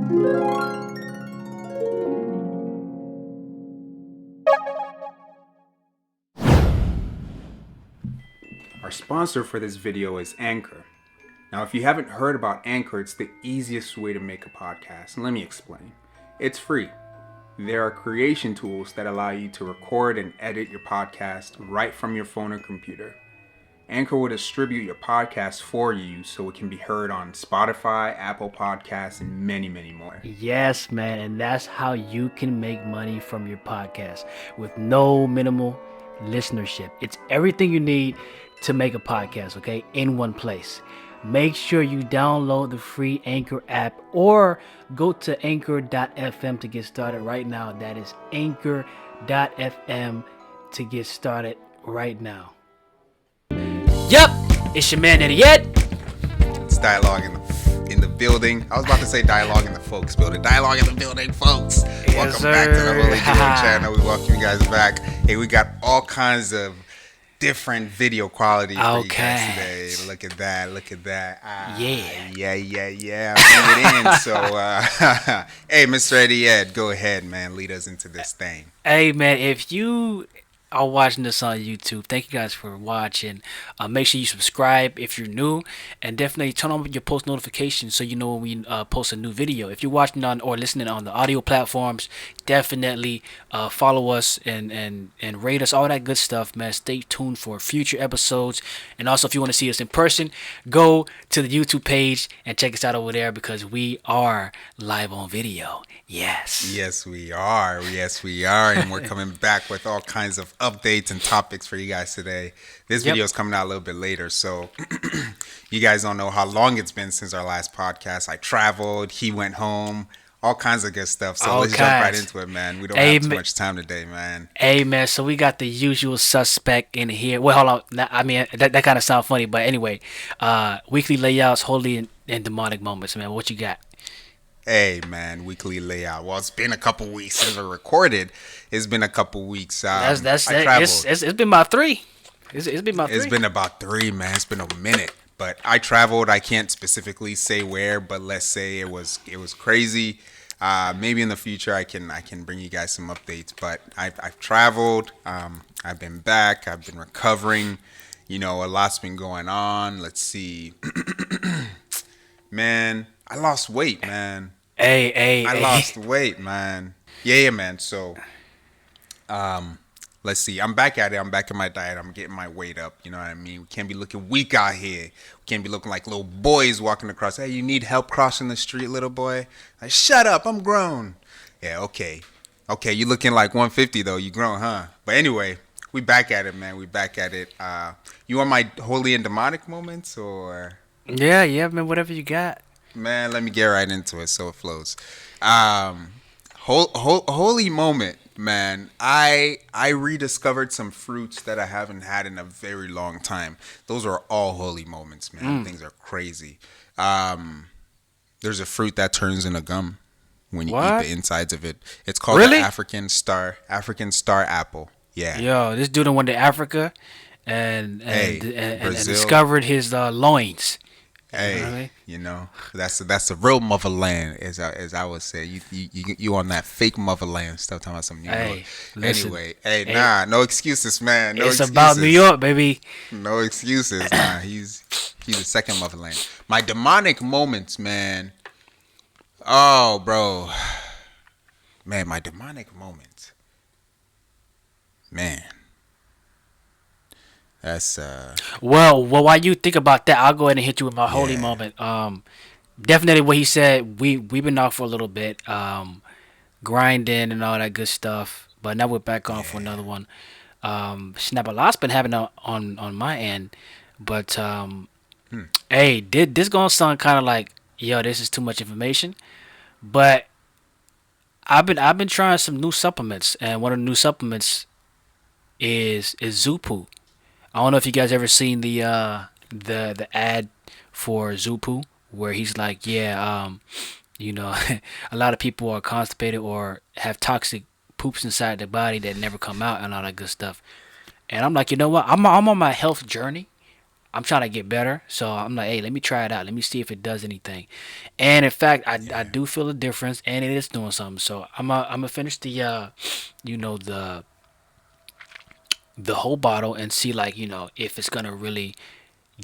Our sponsor for this video is Anchor. Now, if you haven't heard about Anchor, it's the easiest way to make a podcast. And let me explain. It's free. There are creation tools that allow you to record and edit your podcast right from your phone or computer. Anchor will distribute your podcast for you so it can be heard on Spotify, Apple Podcasts, and many, many more. Yes, man, and that's how you can make money from your podcast with no minimal listenership. It's everything you need to make a podcast, okay, in one place. Make sure you download the free Anchor app or go to anchor.fm to get started right now. That is anchor.fm to get started right now. Yup, it's your man EddyEd. It's dialogue in the building. I was about to say dialogue in the folks building. Dialogue in the building, folks. Yes, welcome sir. back to the Holy Duo channel. We welcome you guys back. Hey, we got all kinds of different video quality for you guys today. Look at that. Yeah. Bring it in. So, hey, Mr. EddyEd, go ahead, man. Lead us into this thing. Hey, man, if you are watching this on YouTube, thank you guys for watching. Make sure you subscribe if you're new, and definitely turn on your post notifications so you know when we post a new video. If you're watching on or listening on the audio platforms, definitely follow us and rate us, all that good stuff, man. Stay tuned for future episodes, and also if you want to see us in person, go to the YouTube page and check us out over there because we are live on video. Yes we are, and we're coming back with all kinds of updates and topics for you guys today. This video is coming out a little bit later, so you guys don't know how long it's been since our last podcast. I traveled, he went home, all kinds of good stuff. So let's jump right into it, man. We don't have too much time today, man. Hey, man, so we got the usual suspect in here. Well, hold on. I mean, that kind of sounds funny, but anyway, weekly layouts, holy and demonic moments, man. What you got? Hey, man, weekly layout. Well, it's been a couple weeks since I recorded. It's been a couple weeks. I traveled. It's been about 3. It's been about 3, man. It's been a minute. But I traveled. I can't specifically say where, but let's say it was crazy. Maybe in the future I can bring you guys some updates. But I've traveled. I've been back. I've been recovering. You know, a lot's been going on. Let's see. Man, I lost weight, man. I lost weight, man. Yeah, man. So, let's see. I'm back at it. I'm back in my diet. I'm getting my weight up. You know what I mean? We can't be looking weak out here. We can't be looking like little boys walking across. Hey, you need help crossing the street, little boy? Like, shut up. I'm grown. Yeah, okay. Okay, you looking like 150, though. You grown, huh? But anyway, we back at it, man. We back at it. You want my holy and demonic moments, or? Yeah, man. Whatever you got. Man, let me get right into it so it flows. Holy moment, man. I rediscovered some fruits that I haven't had in a very long time. Those are all holy moments, man. Things are crazy. There's a fruit that turns into gum when you eat the insides of it. It's called the African star apple. Yeah. Yo, this dude went to Africa and discovered his loins. Hey, you know, that's the real motherland, as I would say. You on that fake motherland stuff, talking about some New York. Anyway, no excuses, man. No excuses. About New York, baby. No excuses. Nah, he's the second motherland. My demonic moments, man. Oh, bro, man, my demonic moments, man. That's well, while you think about that, I'll go ahead and hit you with my holy moment. Definitely what he said. We've been off for a little bit, grinding and all that good stuff. But now we're back on for another one. Snap, a lot's been happening on my end, but hey, this gonna sound kind of like, yo, this is too much information, but I've been trying some new supplements, and one of the new supplements is Zupu. I don't know if you guys ever seen the ad for Zupu, where he's like, you know, a lot of people are constipated or have toxic poops inside their body that never come out and all that good stuff. And I'm like, you know what? I'm on my health journey. I'm trying to get better. So I'm like, hey, let me try it out. Let me see if it does anything. And in fact, I do feel a difference, and it is doing something. So I'm gonna finish the the whole bottle and see, like, if it's gonna really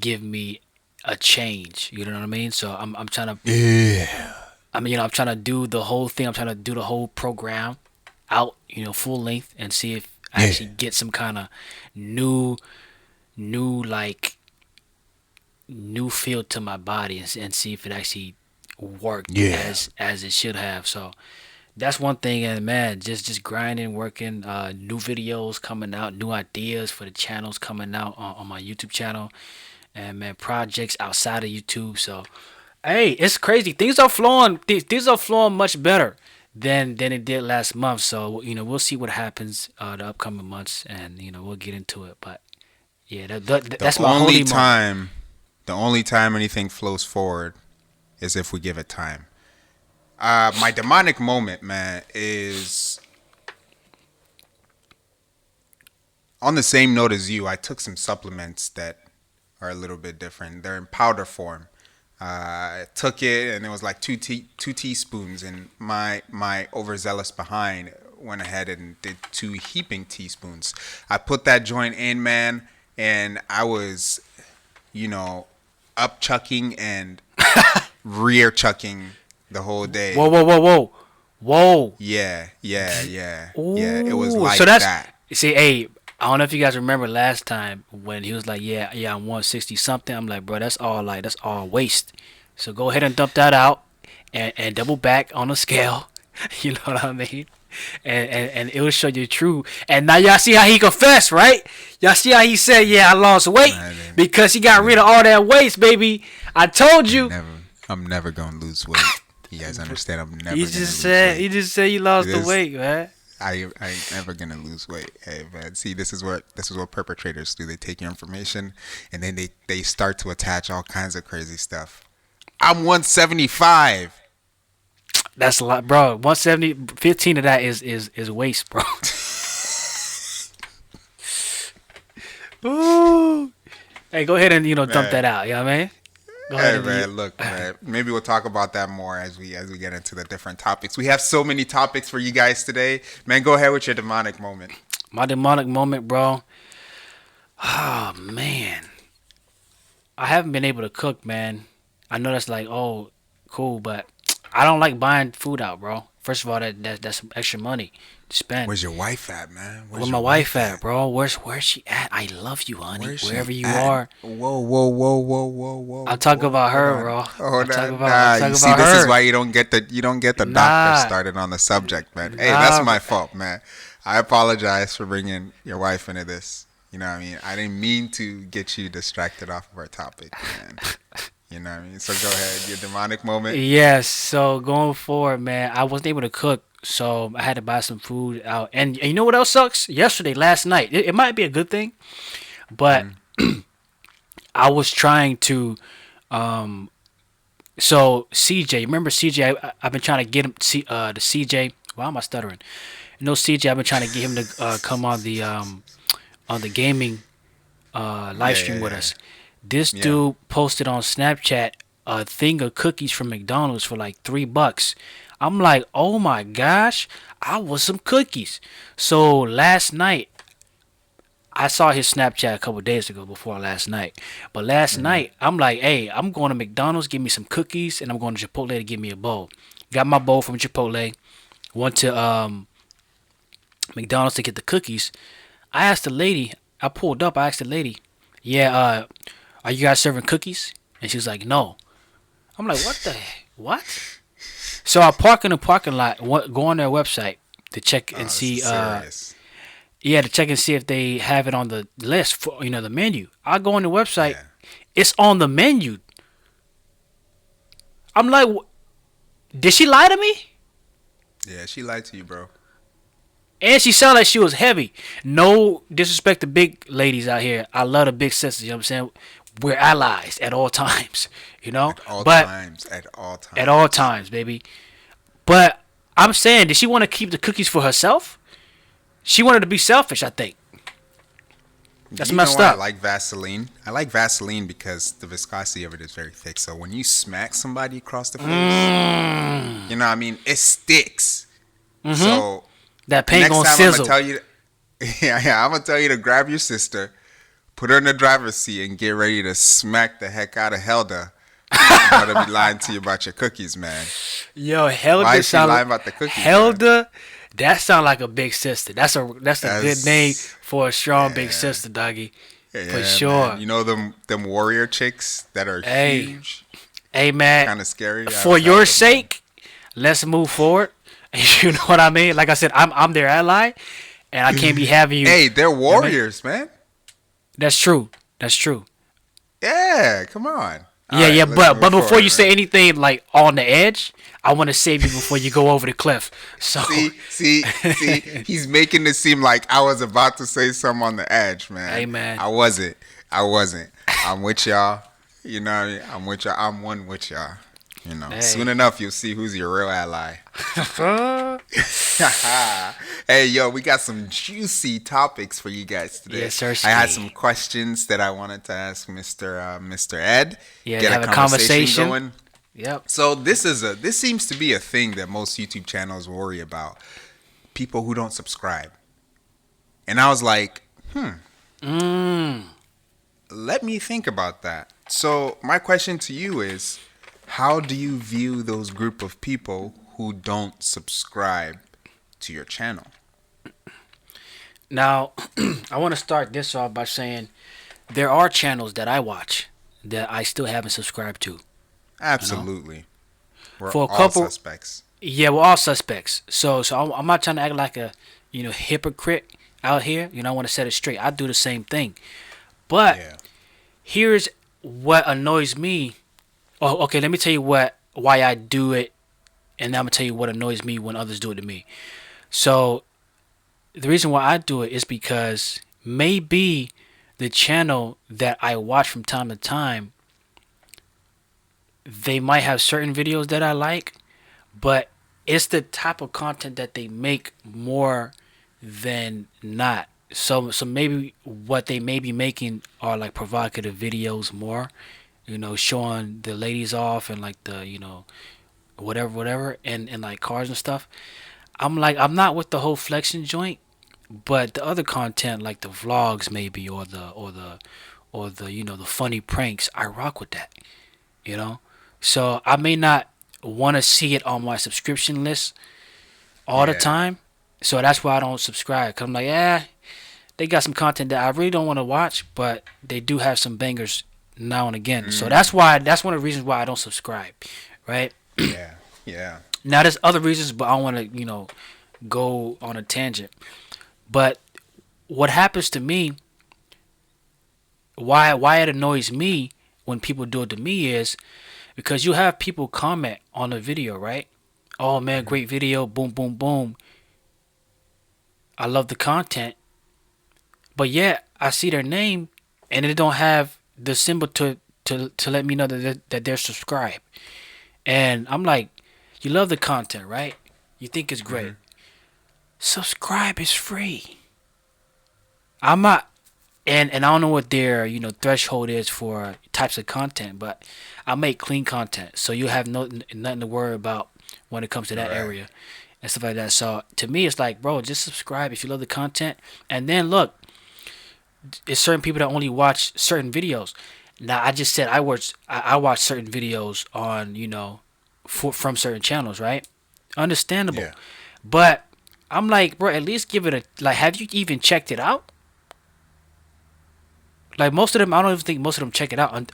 give me a change. You know what I mean? So I'm trying to. Yeah. I mean, I'm trying to do the whole thing. I'm trying to do the whole program out, full length, and see if I actually get some kind of new like new feel to my body, and see if it actually worked as it should have. So that's one thing. And man, just grinding, working, new videos coming out, new ideas for the channels coming out on my YouTube channel, and man, projects outside of YouTube. So hey, it's crazy. Things are flowing. Things are flowing much better than it did last month. So we'll see what happens the upcoming months, and we'll get into it. But yeah, that's my holy moment. The only time anything flows forward is if we give it time. My demonic moment, man, is on the same note as you. I took some supplements that are a little bit different. They're in powder form. I took it, and it was like two teaspoons, and my overzealous behind went ahead and did 2 heaping teaspoons. I put that joint in, man, and I was, up chucking and rear chucking the whole day. Whoa. Yeah. Ooh. Yeah. It was like so that. See, hey, I don't know if you guys remember last time when he was like, yeah, I'm 160 something. I'm like, bro, that's all waste. So go ahead and dump that out and double back on the scale. You know what I mean? And it will show you true. And now y'all see how he confessed, right? Y'all see how he said, yeah, I lost weight because he got rid of all that waste, baby. I told you. I'm never gonna lose weight. You guys understand? I'm never. He just said you lost the weight, man. I ain't never gonna lose weight. Hey man, see, this is what perpetrators do. They take your information and then they start to attach all kinds of crazy stuff. I'm 175. That's a lot, bro. 170, 15 of that is waste, bro. Ooh. Hey, go ahead and dump that out. You know what I mean? Go ahead, man. Look, man. Maybe we'll talk about that more as we get into the different topics. We have so many topics for you guys today, man. Go ahead with your demonic moment. My demonic moment, bro. Oh man, I haven't been able to cook, man. I know that's like, oh, cool, but I don't like buying food out, bro. First of all, that's some extra money to spend. Where's your wife at, man? Where's my wife at, bro? Where's she at? I love you, honey. Wherever you are. Whoa. I'll talk about her, bro. You see, this is why you don't get the doctor started on the subject, man. Hey, that's my fault, man. I apologize for bringing your wife into this. You know what I mean? I didn't mean to get you distracted off of our topic, man. You know what I mean? So go ahead, your demonic moment. Yes. So going forward, man, I wasn't able to cook, so I had to buy some food out. And you know what else sucks? Last night, it might be a good thing, but I was trying to. So CJ, remember CJ? I've been trying to get him to CJ. Why am I stuttering? CJ, I've been trying to get him to come on the gaming live stream with us. This dude posted on Snapchat a thing of cookies from McDonald's for like $3. I'm like, oh my gosh, I want some cookies. So last night, I saw his Snapchat a couple days ago before last night. But last night, I'm like, hey, I'm going to McDonald's, give me some cookies, and I'm going to Chipotle to give me a bowl. Got my bowl from Chipotle. Went to McDonald's to get the cookies. I asked the lady, I asked the lady, are you guys serving cookies? And she was like, no. I'm like, what? So I park in the parking lot, go on their website to check and see. To check and see if they have it on the list for the menu. I go on the website, it's on the menu. I'm like, did she lie to me? Yeah, she lied to you, bro. And she sounded like she was heavy. No disrespect to big ladies out here. I love the big sisters, you know what I'm saying? We're allies at all times, At all times, baby. But I'm saying, did she want to keep the cookies for herself? She wanted to be selfish, I think. That's messed up. I like Vaseline. I like Vaseline because the viscosity of it is very thick. So when you smack somebody across the face, you know what I mean? It sticks. Mm-hmm. So that paint gonna sizzle. I'm gonna tell you to grab your sister, put her in the driver's seat, and get ready to smack the heck out of Helda. I'm gonna be lying to you about your cookies, man. Yo, Helda. Why is she lying about the cookies? Helda, man? That sound like a big sister. That's a good name for a strong big sister, doggy. Yeah, for sure. Man. You know them warrior chicks that are huge. Hey, man. Kind of scary. For your sake, let's move forward. You know what I mean? Like I said, I'm their ally, and I can't be having you. Hey, they're warriors, man. That's true. Yeah, come on. Yeah, but before you say anything like on the edge, I want to save you before you go over the cliff. So see, he's making it seem like I was about to say something on the edge, man. Hey, man. I wasn't. I'm with y'all. You know what I mean? I'm with y'all. I'm one with y'all. You know, soon enough you'll see who's your real ally. Hey, yo, we got some juicy topics for you guys today. Yes, sir. I had some questions that I wanted to ask Mr. Ed. Yeah, get a conversation going. Yep. So this seems to be a thing that most YouTube channels worry about. People who don't subscribe. And I was like, let me think about that. So my question to you is, how do you view those group of people who don't subscribe to your channel? Now, I want to start this off by saying there are channels that I watch that I still haven't subscribed to. Absolutely. You know? We're For a all couple, suspects. Yeah, we're all suspects. So I'm not trying to act like a hypocrite out here. I want to set it straight. I do the same thing. But here's what annoys me. Oh, okay, let me tell you why I do it, and then I'm going to tell you what annoys me when others do it to me. So the reason why I do it is because maybe the channel that I watch from time to time, they might have certain videos that I like, but it's the type of content that they make more than not. So maybe what they may be making are like provocative videos more, showing the ladies off and like the, whatever, and like cars and stuff. I'm not with the whole flexing joint, but the other content like the vlogs maybe or the the funny pranks, I rock with that, So I may not want to see it on my subscription list all the time, so that's why I don't subscribe. Cause I'm like, they got some content that I really don't want to watch, but they do have some bangers now and again. So that's one of the reasons why I don't subscribe, right? Yeah. Now there's other reasons, but I don't want to, go on a tangent. But what happens to me, why it annoys me when people do it to me is because you have people comment on the video, right? Oh man, great video, boom, boom, boom. I love the content. But yet I see their name and it don't have the symbol to let me know that they're subscribed. And I'm like, you love the content, right? You think it's great. Subscribe is free. I'm not, and I don't know what their threshold is for types of content, but I make clean content, so you have nothing to worry about when it comes to that area and stuff like that. So to me, it's like, bro, just subscribe if you love the content, and then look, it's certain people that only watch certain videos. Now I just said I watch certain videos on from certain channels, right? Understandable, but I'm like, bro, at least give it have you even checked it out? Like most of them, I don't even think most of them check it out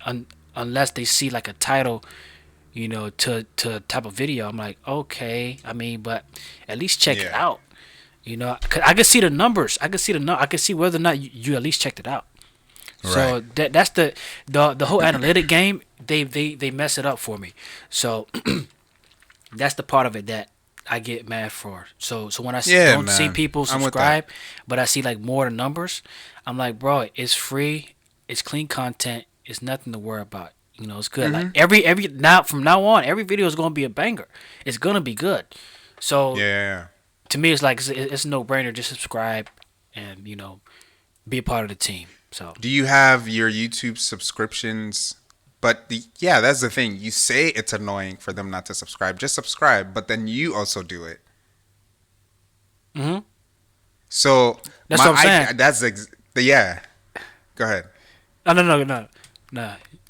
unless they see like a title, to type of video. I'm like, okay, but at least check it out. 'Cause I can see the numbers. I can see whether or not you at least checked it out. Right. So that's the whole analytic game. They mess it up for me. So that's the part of it that I get mad for. So when I don't see people subscribe, but I see like more numbers, I'm like, bro, it's free, it's clean content, it's nothing to worry about. It's good. Like every now from now on, every video is gonna be a banger. It's gonna be good. So to me, it's like it's a no brainer. Just subscribe and be a part of the team. So. Do you have your YouTube subscriptions? But that's the thing. You say it's annoying for them not to subscribe. Just subscribe, but then you also do it. Mhm. So that's what I'm saying. Yeah. Go ahead. No.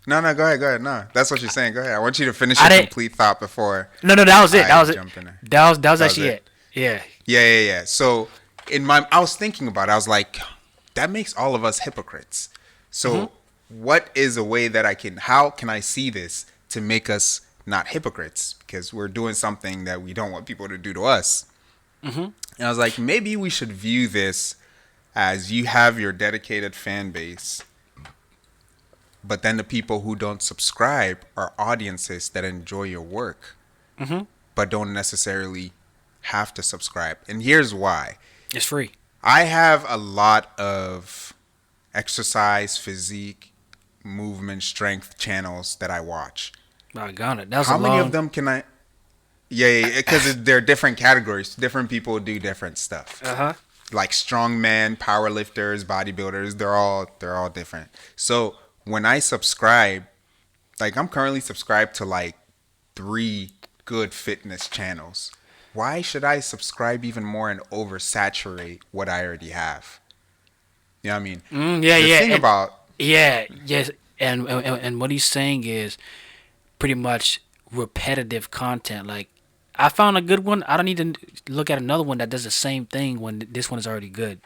No, go ahead. No, that's what you're saying. Go ahead. I want you to finish your complete thought before. No, that was it. That was actually it. Yeah. Yeah. So I was thinking about it. I was like, that makes all of us hypocrites. So what is a way that how can I see this to make us not hypocrites? Because we're doing something that we don't want people to do to us. And I was like, maybe we should view this as you have your dedicated fan base, but then the people who don't subscribe are audiences that enjoy your work, but don't necessarily have to subscribe. And here's why. It's free. I have a lot of exercise, physique, movement, strength channels that I watch. My God, how many of them can I? Yeah, because they're different categories. Different people do different stuff. Like strongman, powerlifters, bodybuilders, they're all different. So when I subscribe, like I'm currently subscribed to like 3 good fitness channels. Why should I subscribe even more and oversaturate what I already have? You know what I mean? Yes. And what he's saying is pretty much repetitive content. Like, I found a good one. I don't need to look at another one that does the same thing when this one is already good.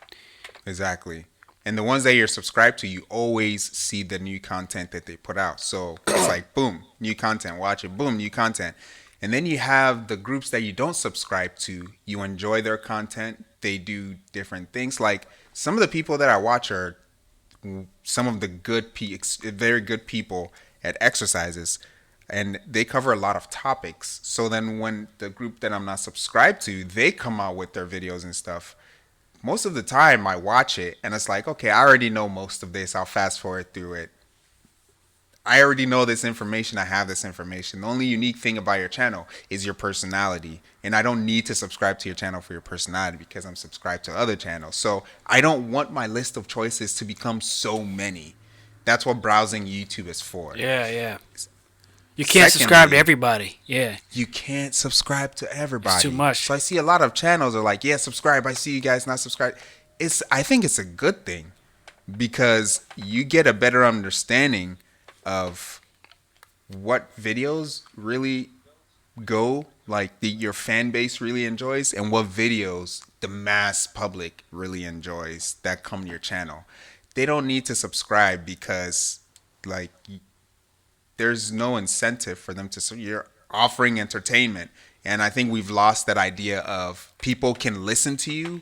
Exactly. And the ones that you're subscribed to, you always see the new content that they put out. So it's like, boom, new content, watch it, boom, new content. And then you have the groups that you don't subscribe to. You enjoy their content. They do different things. Like some of the people that I watch are some of the very good people at exercises. And they cover a lot of topics. So then when the group that I'm not subscribed to, they come out with their videos and stuff, most of the time I watch it and it's like, okay, I already know most of this. I'll fast forward through it. I already know this information. I have this information. The only unique thing about your channel is your personality. And I don't need to subscribe to your channel for your personality because I'm subscribed to other channels. So I don't want my list of choices to become so many. That's what browsing YouTube is for. Yeah. You can't subscribe to everybody. Yeah. You can't subscribe to everybody. It's too much. So I see a lot of channels are like, yeah, subscribe. I see you guys not subscribed. I think it's a good thing because you get a better understanding of what videos really go, like your fan base really enjoys, and what videos the mass public really enjoys that come to your channel. They don't need to subscribe because like there's no incentive for them to. So you're offering entertainment, and I think we've lost that idea of people can listen to you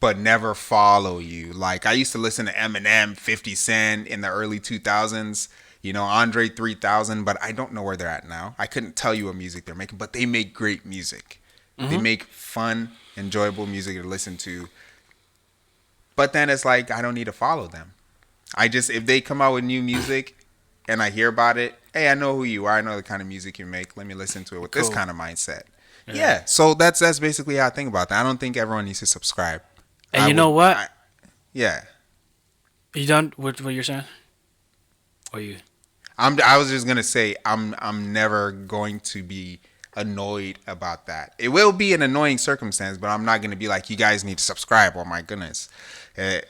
but never follow you. Like I used to listen to Eminem, 50 Cent in the early 2000s, Andre 3000, but I don't know where they're at now. I couldn't tell you what music they're making, but they make great music. They make fun, enjoyable music to listen to. But then it's like I don't need to follow them. If they come out with new music and I hear about it, hey, I know who you are. I know the kind of music you make. Let me listen to it with this kind of mindset. Yeah. So that's basically how I think about that. I don't think everyone needs to subscribe. And you know what? Yeah. You done with what you're saying? Or you? I was just gonna say I'm never going to be annoyed about that. It will be an annoying circumstance, but I'm not gonna be like, you guys need to subscribe. Oh my goodness. They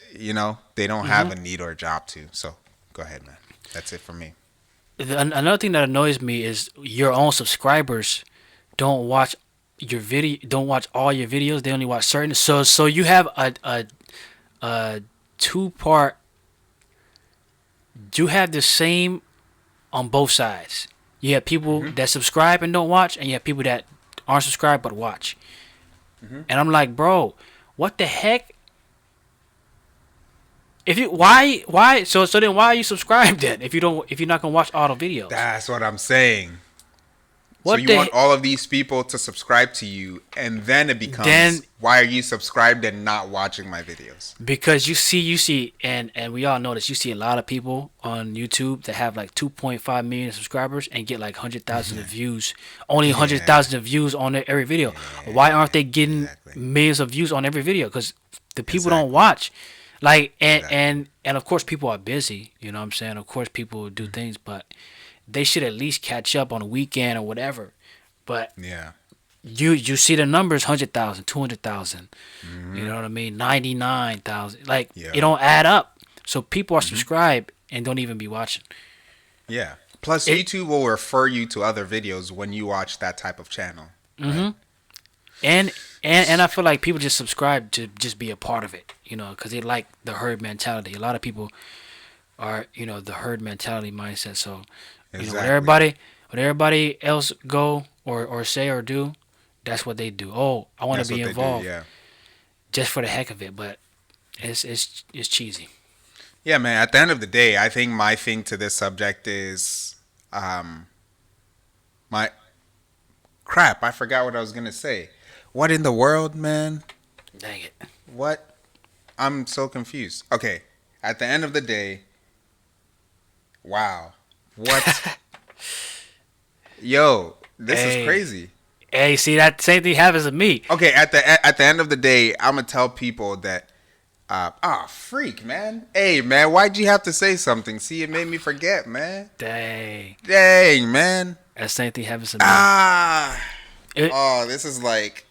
don't have a need or a job to. So go ahead, man. That's it for me. Another thing that annoys me is your own subscribers don't watch your video. Don't watch all your videos. They only watch certain. So you have a 2-part. You have the same on both sides. You have people that subscribe and don't watch, and you have people that aren't subscribed but watch. And I'm like, bro, what the heck? If you why so then why are you subscribed then if you're not gonna watch all the videos? That's what I'm saying. So you want all of these people to subscribe to you, and then it becomes why are you subscribed and not watching my videos? Because you see, and we all know this. You see a lot of people on YouTube that have like 2.5 million subscribers and get like 100,000 views. Only 100,000 views on every video. Why aren't they getting millions of views on every video? Because the people don't watch. Like and of course people are busy. You know what I'm saying? Of course people do things, but they should at least catch up on a weekend or whatever. But yeah, you see the numbers 100,000, 200,000. You know what I mean? 99,000. Like it don't add up. So people are subscribed and don't even be watching. Yeah. Plus, YouTube will refer you to other videos when you watch that type of channel. Right? And I feel like people just subscribe to just be a part of it, you know, because they like the herd mentality. A lot of people are, you know, the herd mentality mindset. So, you know, what everybody else go or say or do, that's what they do. Oh, I want to be involved, just for the heck of it. But it's cheesy. Yeah, man. At the end of the day, I think my thing to this subject is, my crap. I forgot what I was gonna say. What in the world, man? Dang it. What? I'm so confused. Okay. At the end of the day, wow. What? Yo, this is crazy. Hey, see, that same thing happens to me. Okay, at the end of the day, I'm gonna tell people that. Freak, man. Hey, man, why'd you have to say something? See, it made me forget, man. Dang, man. That same thing happens to me. This is like,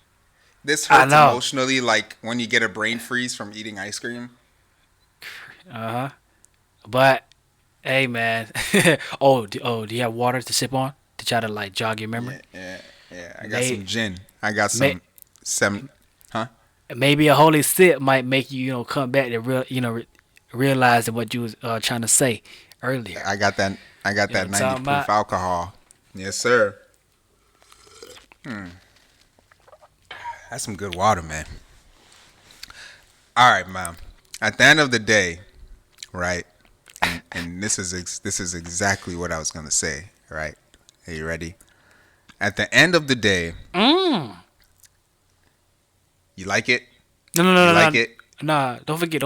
this hurts emotionally, like when you get a brain freeze from eating ice cream. But, hey, man. Do you have water to sip on to try to like jog your memory? Yeah. I got some gin. I got some. Maybe a holy sip might make you, you know, come back to realize what you was trying to say earlier. I got that 90 proof alcohol. Yes, sir. That's some good water, man. All right, man. At the end of the day, right? And this is exactly what I was gonna say. Right? Are you ready? At the end of the day. You like it? No. Like it? Nah, don't forget.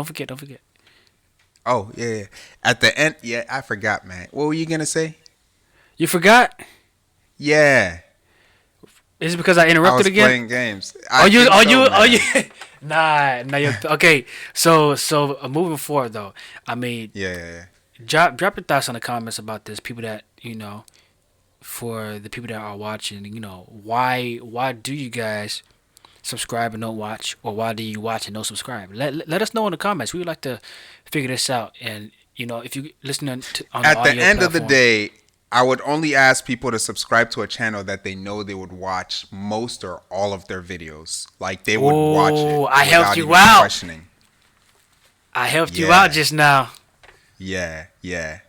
Oh, yeah. At the end, I forgot, man. What were you going to say? You forgot? Yeah. Is it because I interrupted again? I was playing games. Nah. Okay, so moving forward, though, I mean... Yeah. Drop your thoughts in the comments about this. People that, you know, for the people that are watching, you know, why do you guys... subscribe and don't watch, or why do you watch and don't subscribe? Let us know in the comments. We would like to figure this out. And you know, if you listening on the at the audio end platform, of the day, I would only ask people to subscribe to a channel that they know they would watch most or all of their videos. Like they would watch it. I helped you out. I helped you out just now. Yeah.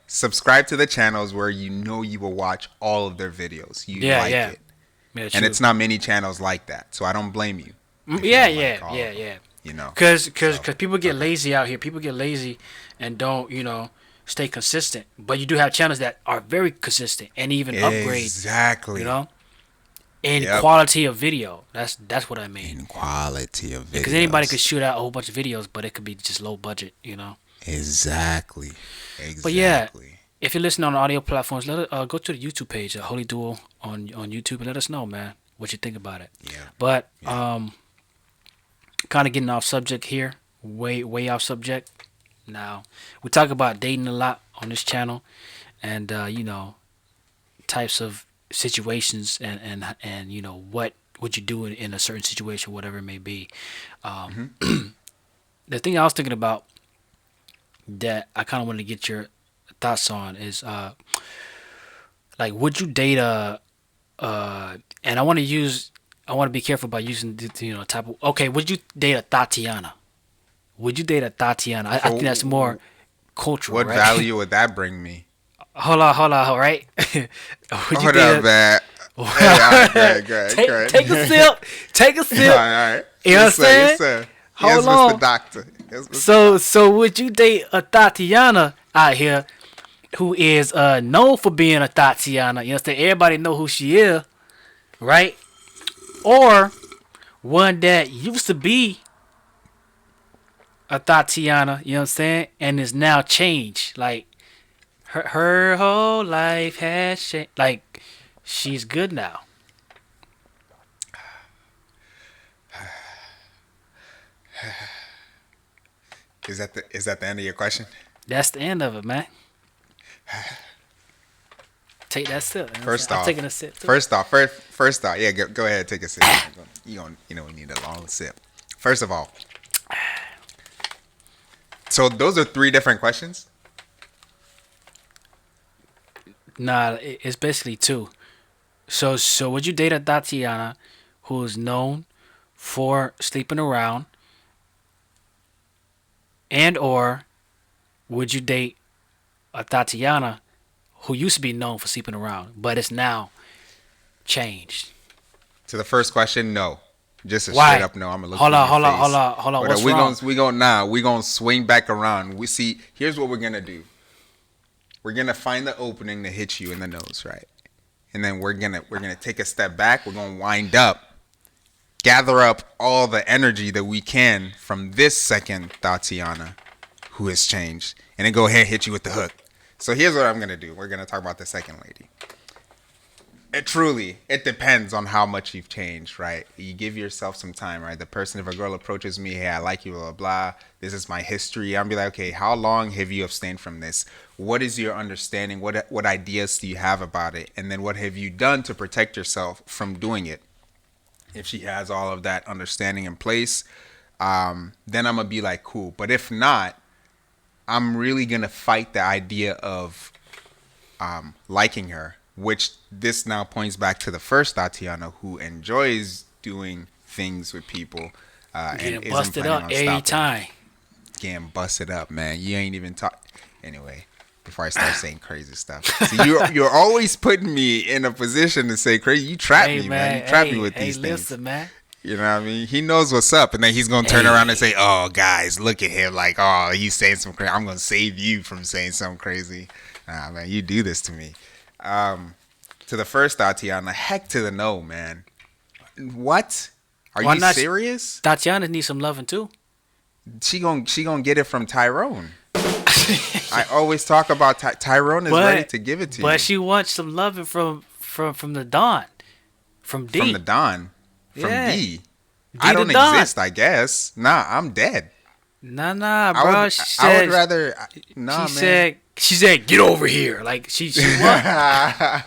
Subscribe to the channels where you know you will watch all of their videos. You like it. Yeah, and it's not many channels like that, so I don't blame you. Yeah. You know, because people get lazy out here. People get lazy and don't, you know, stay consistent. But you do have channels that are very consistent and even upgrade. Exactly. You know, in quality of video. That's what I mean. In quality of video. Because anybody could shoot out a whole bunch of videos, but it could be just low budget. You know. Exactly. But yeah. If you're listening on audio platforms, go to the YouTube page, Holy Duo on YouTube, and let us know, man, what you think about it. Yeah. But kind of getting off subject here, way off subject. Now we talk about dating a lot on this channel, and you know, types of situations, and you know what would you do in a certain situation, whatever it may be. The thing I was thinking about that I kind of wanted to get your thoughts on is like, would you date and I want to be careful about using the, you know, type of, okay, would you date a Tatiana? I think that's more cultural. What value would that bring me? Hold on, right? Hold up, man. Take a sip. All right. You know what I'm saying? Yes, Hold on. Mr. Doctor. Yes, Mr. So would you date a Tatiana out here who is known for being a Tatiana? You understand? Everybody know who she is, right? Or one that used to be a Tatiana, you know what I'm saying, and is now changed. Like her whole life has changed. Like she's good now. Is that the end of your question? That's the end of it, man. Take that sip. I'm taking a sip too. First off, yeah, go ahead, take a sip. We need a long sip. First of all, so those are 3 different questions. Nah, it's basically 2. So would you date a Tatiana who is known for sleeping around, and or would you date a Tatiana who used to be known for sleeping around, but it's now changed? To the first question, no. Just a straight up no. I'm gonna look at your face. Hold on. What's wrong? We gonna swing back around. We see. Here's what we're gonna do. We're gonna find the opening to hit you in the nose, right? And then we're gonna take a step back. We're gonna wind up, gather up all the energy that we can from this second Tatiana, who has changed, and then go ahead and hit you with the hook. So here's what I'm gonna do. We're gonna talk about the second lady. It depends on how much you've changed, right? You give yourself some time, right? If a girl approaches me, hey, I like you, blah, blah, blah. This is my history. I'll be like, okay, how long have you abstained from this? What is your understanding? What ideas do you have about it? And then what have you done to protect yourself from doing it? If she has all of that understanding in place, then I'm going to be like, cool. But if not, I'm really going to fight the idea of liking her. Which this now points back to the first Tatiana, who enjoys doing things with people and isn't busted up every time. Getting busted up, man. You ain't even talk. Anyway, before I start saying crazy stuff, so you're always putting me in a position to say crazy. You trap me, man. You trap me with these things. Listen, man. You know what I mean? He knows what's up, and then he's gonna turn around and say, "Oh, guys, look at him! Like, oh, he's saying some crazy. I'm gonna save you from saying something crazy." Nah, man, you do this to me. To the first Tatiana, heck to the no, man. What? Are you serious? Tatiana needs some loving too. She gonna get it from Tyrone. I always talk about Tyrone is ready to give it to you. But she wants some loving from the Don, from D. From the Don, from D. I don't exist, I guess. Nah, I'm dead. Nah, bro. I would rather. Nah, man. She said, "Get over here!" Like she wants.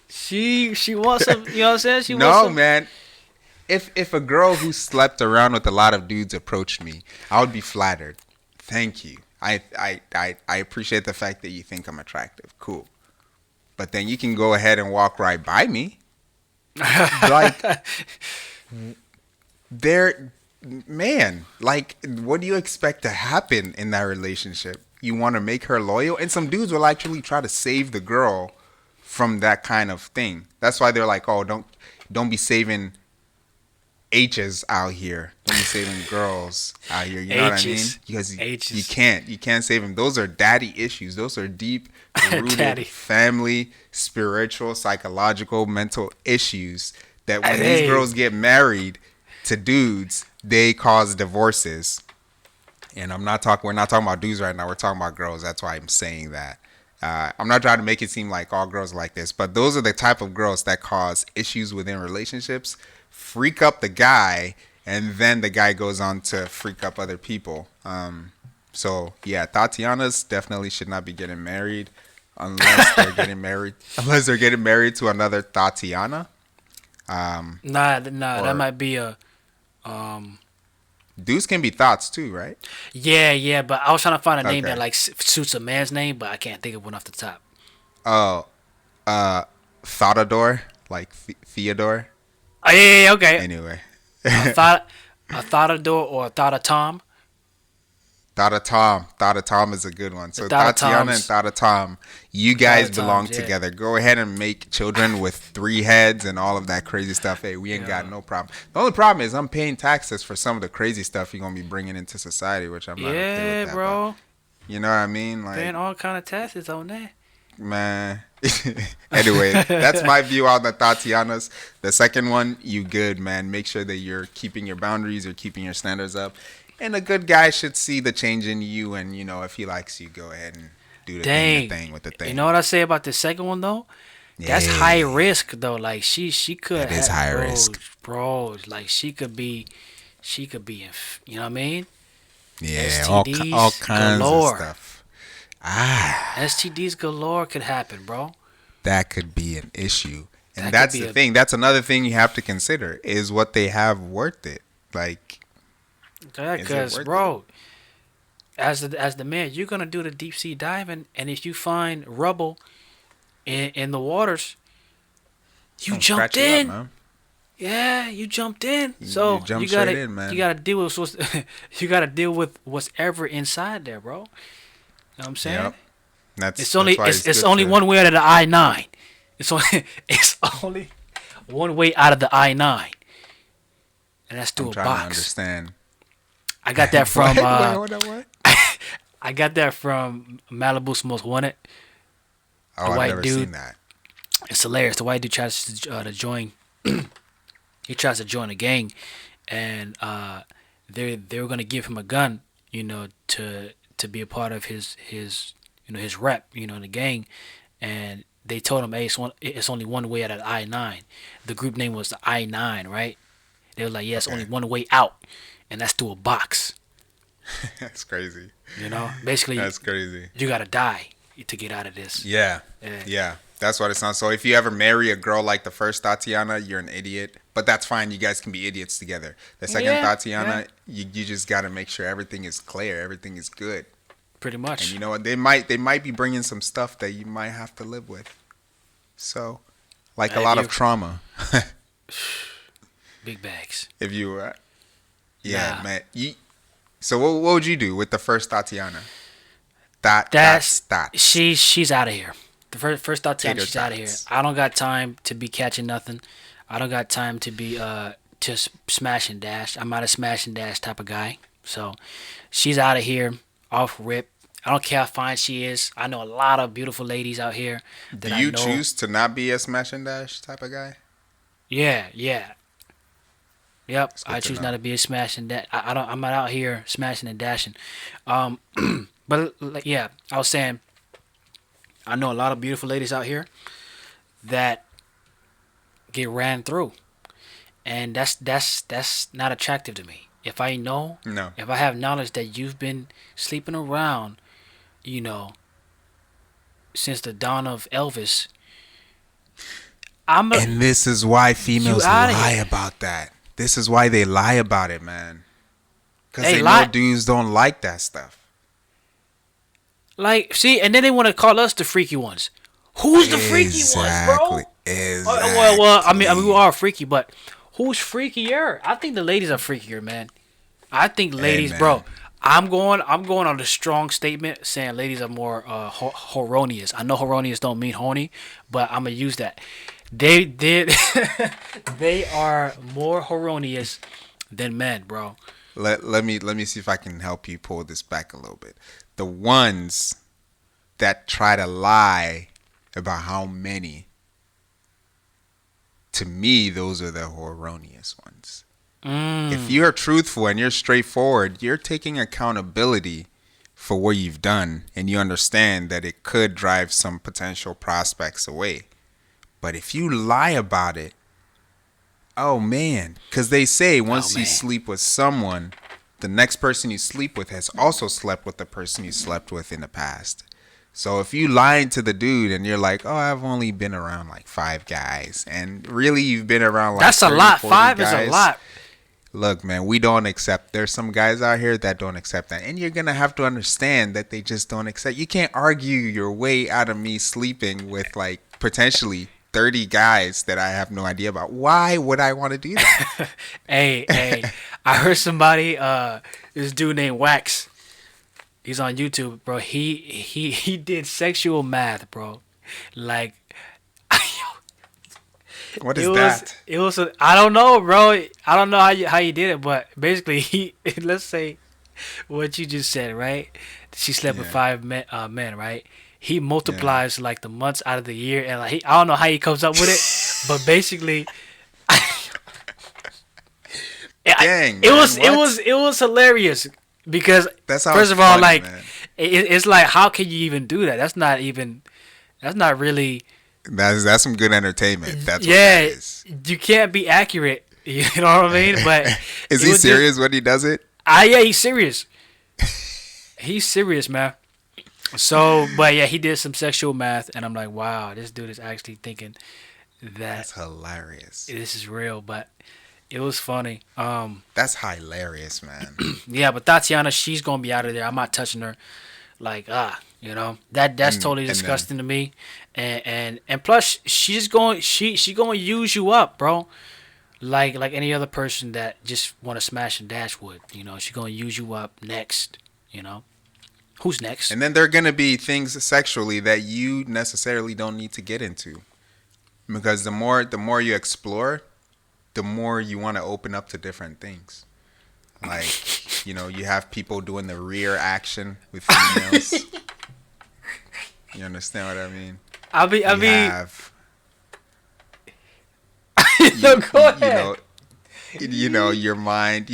she wants some. You know what I'm saying? She wants some. Man. If a girl who slept around with a lot of dudes approached me, I would be flattered. Thank you. I appreciate the fact that you think I'm attractive. Cool. But then you can go ahead and walk right by me. Like, what do you expect to happen in that relationship? You want to make her loyal? And some dudes will actually try to save the girl from that kind of thing. That's why they're like, oh, don't be saving H's out here. Don't be saving girls out here. You know what I mean? Because you can't save them. Those are daddy issues. Those are deep rooted family, spiritual, psychological, mental issues that when these girls get married to dudes, they cause divorces. And we're not talking about dudes right now. We're talking about girls. That's why I'm saying that. I'm not trying to make it seem like all girls are like this, but those are the type of girls that cause issues within relationships, freak up the guy, and then the guy goes on to freak up other people. So yeah, Tatianas definitely should not be getting married unless they're getting married to another Tatiana. That might be a dudes can be thoughts too, right? Yeah, but I was trying to find a name that like suits a man's name, but I can't think of one off the top. Oh, Thoughtador, like Theodore. Oh yeah, okay. Anyway, a Thoughtador or a Thoughtatom. Thoughtatom is a good one. So Tatiana and Thoughtatom, you guys belong together. Go ahead and make children with 3 heads and all of that crazy stuff. Hey, we ain't got no problem. The only problem is I'm paying taxes for some of the crazy stuff you're gonna be bringing into society, which I'm not okay with that, bro. You know what I mean? Like paying all kind of taxes on that. Man. Anyway, that's my view on the Tatianas. The second one, you good, man. Make sure that you're keeping your boundaries, you're keeping your standards up. And a good guy should see the change in you, and if he likes you, go ahead and do the thing with the thing. You know what I say about the second one though? That's high risk though. Like she could. It is high risk, bro. Like she could be. You know what I mean? Yeah, STDs all kinds galore. Of stuff. STDs galore could happen, bro. That could be an issue. And that's the thing. That's another thing you have to consider. Is what they have worth it? Like, yeah, because, bro, as the man, you're going to do the deep sea diving, and if you find rubble in the waters, you jumped in. Up, yeah, you jumped in. So you gotta in, man. You gotta deal with what's ever inside there, bro. You know what I'm saying? Yep. It's only one way out of the I-9. It's only one way out of the I-9, and that's through a box. To understand. I got that from. What? I got that from Malibu's Most Wanted. Oh, I've never seen that. It's hilarious. The white dude tries to join. He tries to join a gang, and they were gonna give him a gun, to be a part of his rep, in the gang, and they told him, hey, it's only one way out of the I-9. The group name was the I-9, right? They were like, yeah, it's only one way out, and that's through a box. That's crazy. Basically, that's crazy. You gotta die to get out of this. Yeah. That's what it sounds. So if you ever marry a girl like the first Tatiana, you're an idiot. But that's fine. You guys can be idiots together. The second Tatiana, you just got to make sure everything is clear. Everything is good. Pretty much. And you know what? They might be bringing some stuff that you might have to live with. So, like a lot of trauma. Big bags. If you were... man. So what would you do with the first Tatiana? She's out of here. The first Tatiana, she's out of here. I don't got time to be catching nothing. I don't got time to be just smash and dash. I'm not a smash and dash type of guy. So she's out of here, off rip. I don't care how fine she is. I know a lot of beautiful ladies out here. Do you choose to not be a smash and dash type of guy? Yeah. Yep, I choose not to be a smash and dash. I'm not out here smashing and dashing. But yeah, I was saying, I know a lot of beautiful ladies out here that get ran through, and that's not attractive to me. If I have knowledge that you've been sleeping around, since the dawn of Elvis, and this is why females lie about that. This is why they lie about it, man. Because they know dudes don't like that stuff. Like, see, and then they want to call us the freaky ones. Who's the freaky ones, bro? Exactly. Well, I mean, we are freaky, but who's freakier? I think the ladies are freakier, man. I think ladies, bro. I'm going on a strong statement saying ladies are more horonious. I know horonious don't mean horny, but I'm gonna use that. They are more horonious than men, bro. Let me see if I can help you pull this back a little bit. The ones that try to lie about how many, to me, those are the horonious ones. If you're truthful and you're straightforward, you're taking accountability for what you've done, and you understand that it could drive some potential prospects away. But if you lie about it, oh man, because they say once you sleep with someone, the next person you sleep with has also slept with the person you slept with in the past. So if you lied to the dude and you're like, oh, I've only been around like 5 guys, and really you've been around like that's 30, a lot. 5 guys, is a lot. Look, man, we don't accept. There's some guys out here that don't accept that, and you're gonna have to understand that they just don't accept. You can't argue your way out of me sleeping with like potentially 30 guys that I have no idea about. Why would I want to do that? Hey, I heard somebody, this dude named Wax, he's on YouTube, bro. He did sexual math, bro. Like, what is that? It was I don't know, bro. I don't know how you did it, but basically let's say what you just said, right? She slept with 5 men, right? He multiplies like the months out of the year, and like I don't know how he comes up with it, but basically, it was hilarious because first of all, like it's like how can you even do that? That's not really. That's some good entertainment. That's what that is. You can't be accurate. You know what I mean? But is he serious when he does it? Yeah, he's serious. He's serious, man. So, but yeah, he did some sexual math, and I'm like, wow, this dude is actually thinking that's hilarious. This is real, but it was funny. That's hilarious, man. Yeah, but Tatiana, she's gonna be out of there. I'm not touching her. Like, that's totally disgusting to me. And plus, she's going to use you up, bro. Like any other person that just want to smash and dash would. She's gonna use you up next. Who's next? And then there are gonna be things sexually that you necessarily don't need to get into, because the more you explore, the more you want to open up to different things. Like, you have people doing the rear action with females. You understand what I mean? Go ahead. Your mind.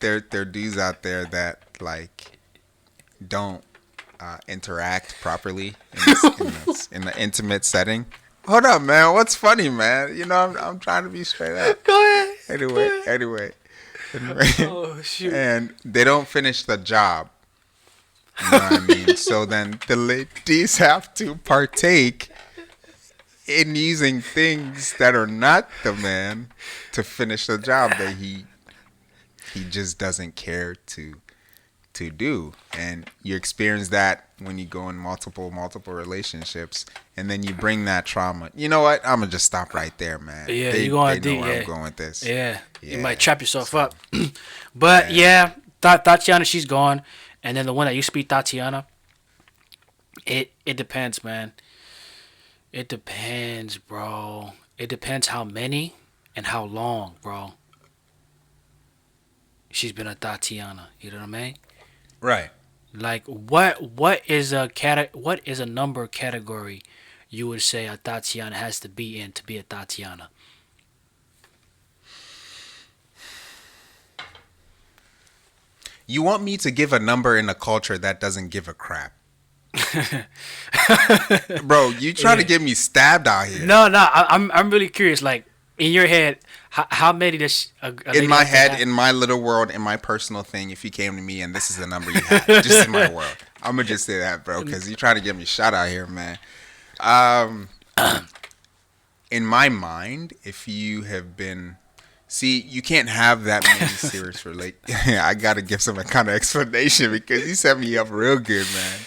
There are dudes out there that like don't interact properly in the intimate setting. Hold up, man. What's funny, man? I'm trying to be straight up. Go ahead. Anyway. Oh shoot. And they don't finish the job. You know what I mean? So then the ladies have to partake in using things that are not the man to finish the job that he just doesn't care to do. And you experience that when you go in multiple relationships, and then you bring that trauma. You know what? I'm gonna just stop right there, man. Yeah, you're going deep. Know where I'm going with this. Yeah. You might trap yourself up. But Tatiana, she's gone. And then the one that used to be Tatiana, it depends, man. It depends, bro. It depends how many and how long, bro. She's been a Tatiana. You know what I mean? Right. Like what is a number category you would say a Tatiana has to be in to be a Tatiana? You want me to give a number in a culture that doesn't give a crap? Bro, you trying to get me stabbed out here. No, I'm really curious. Like, in your head, how many does in my head, in my little world, in my personal thing, if you came to me and this is the number you had, just in my world, I'm gonna just say that, bro, because you trying to get me shot out here, man. In my mind, if you have been... See, you can't have that many serious I gotta give some kind of explanation because you set me up real good, man.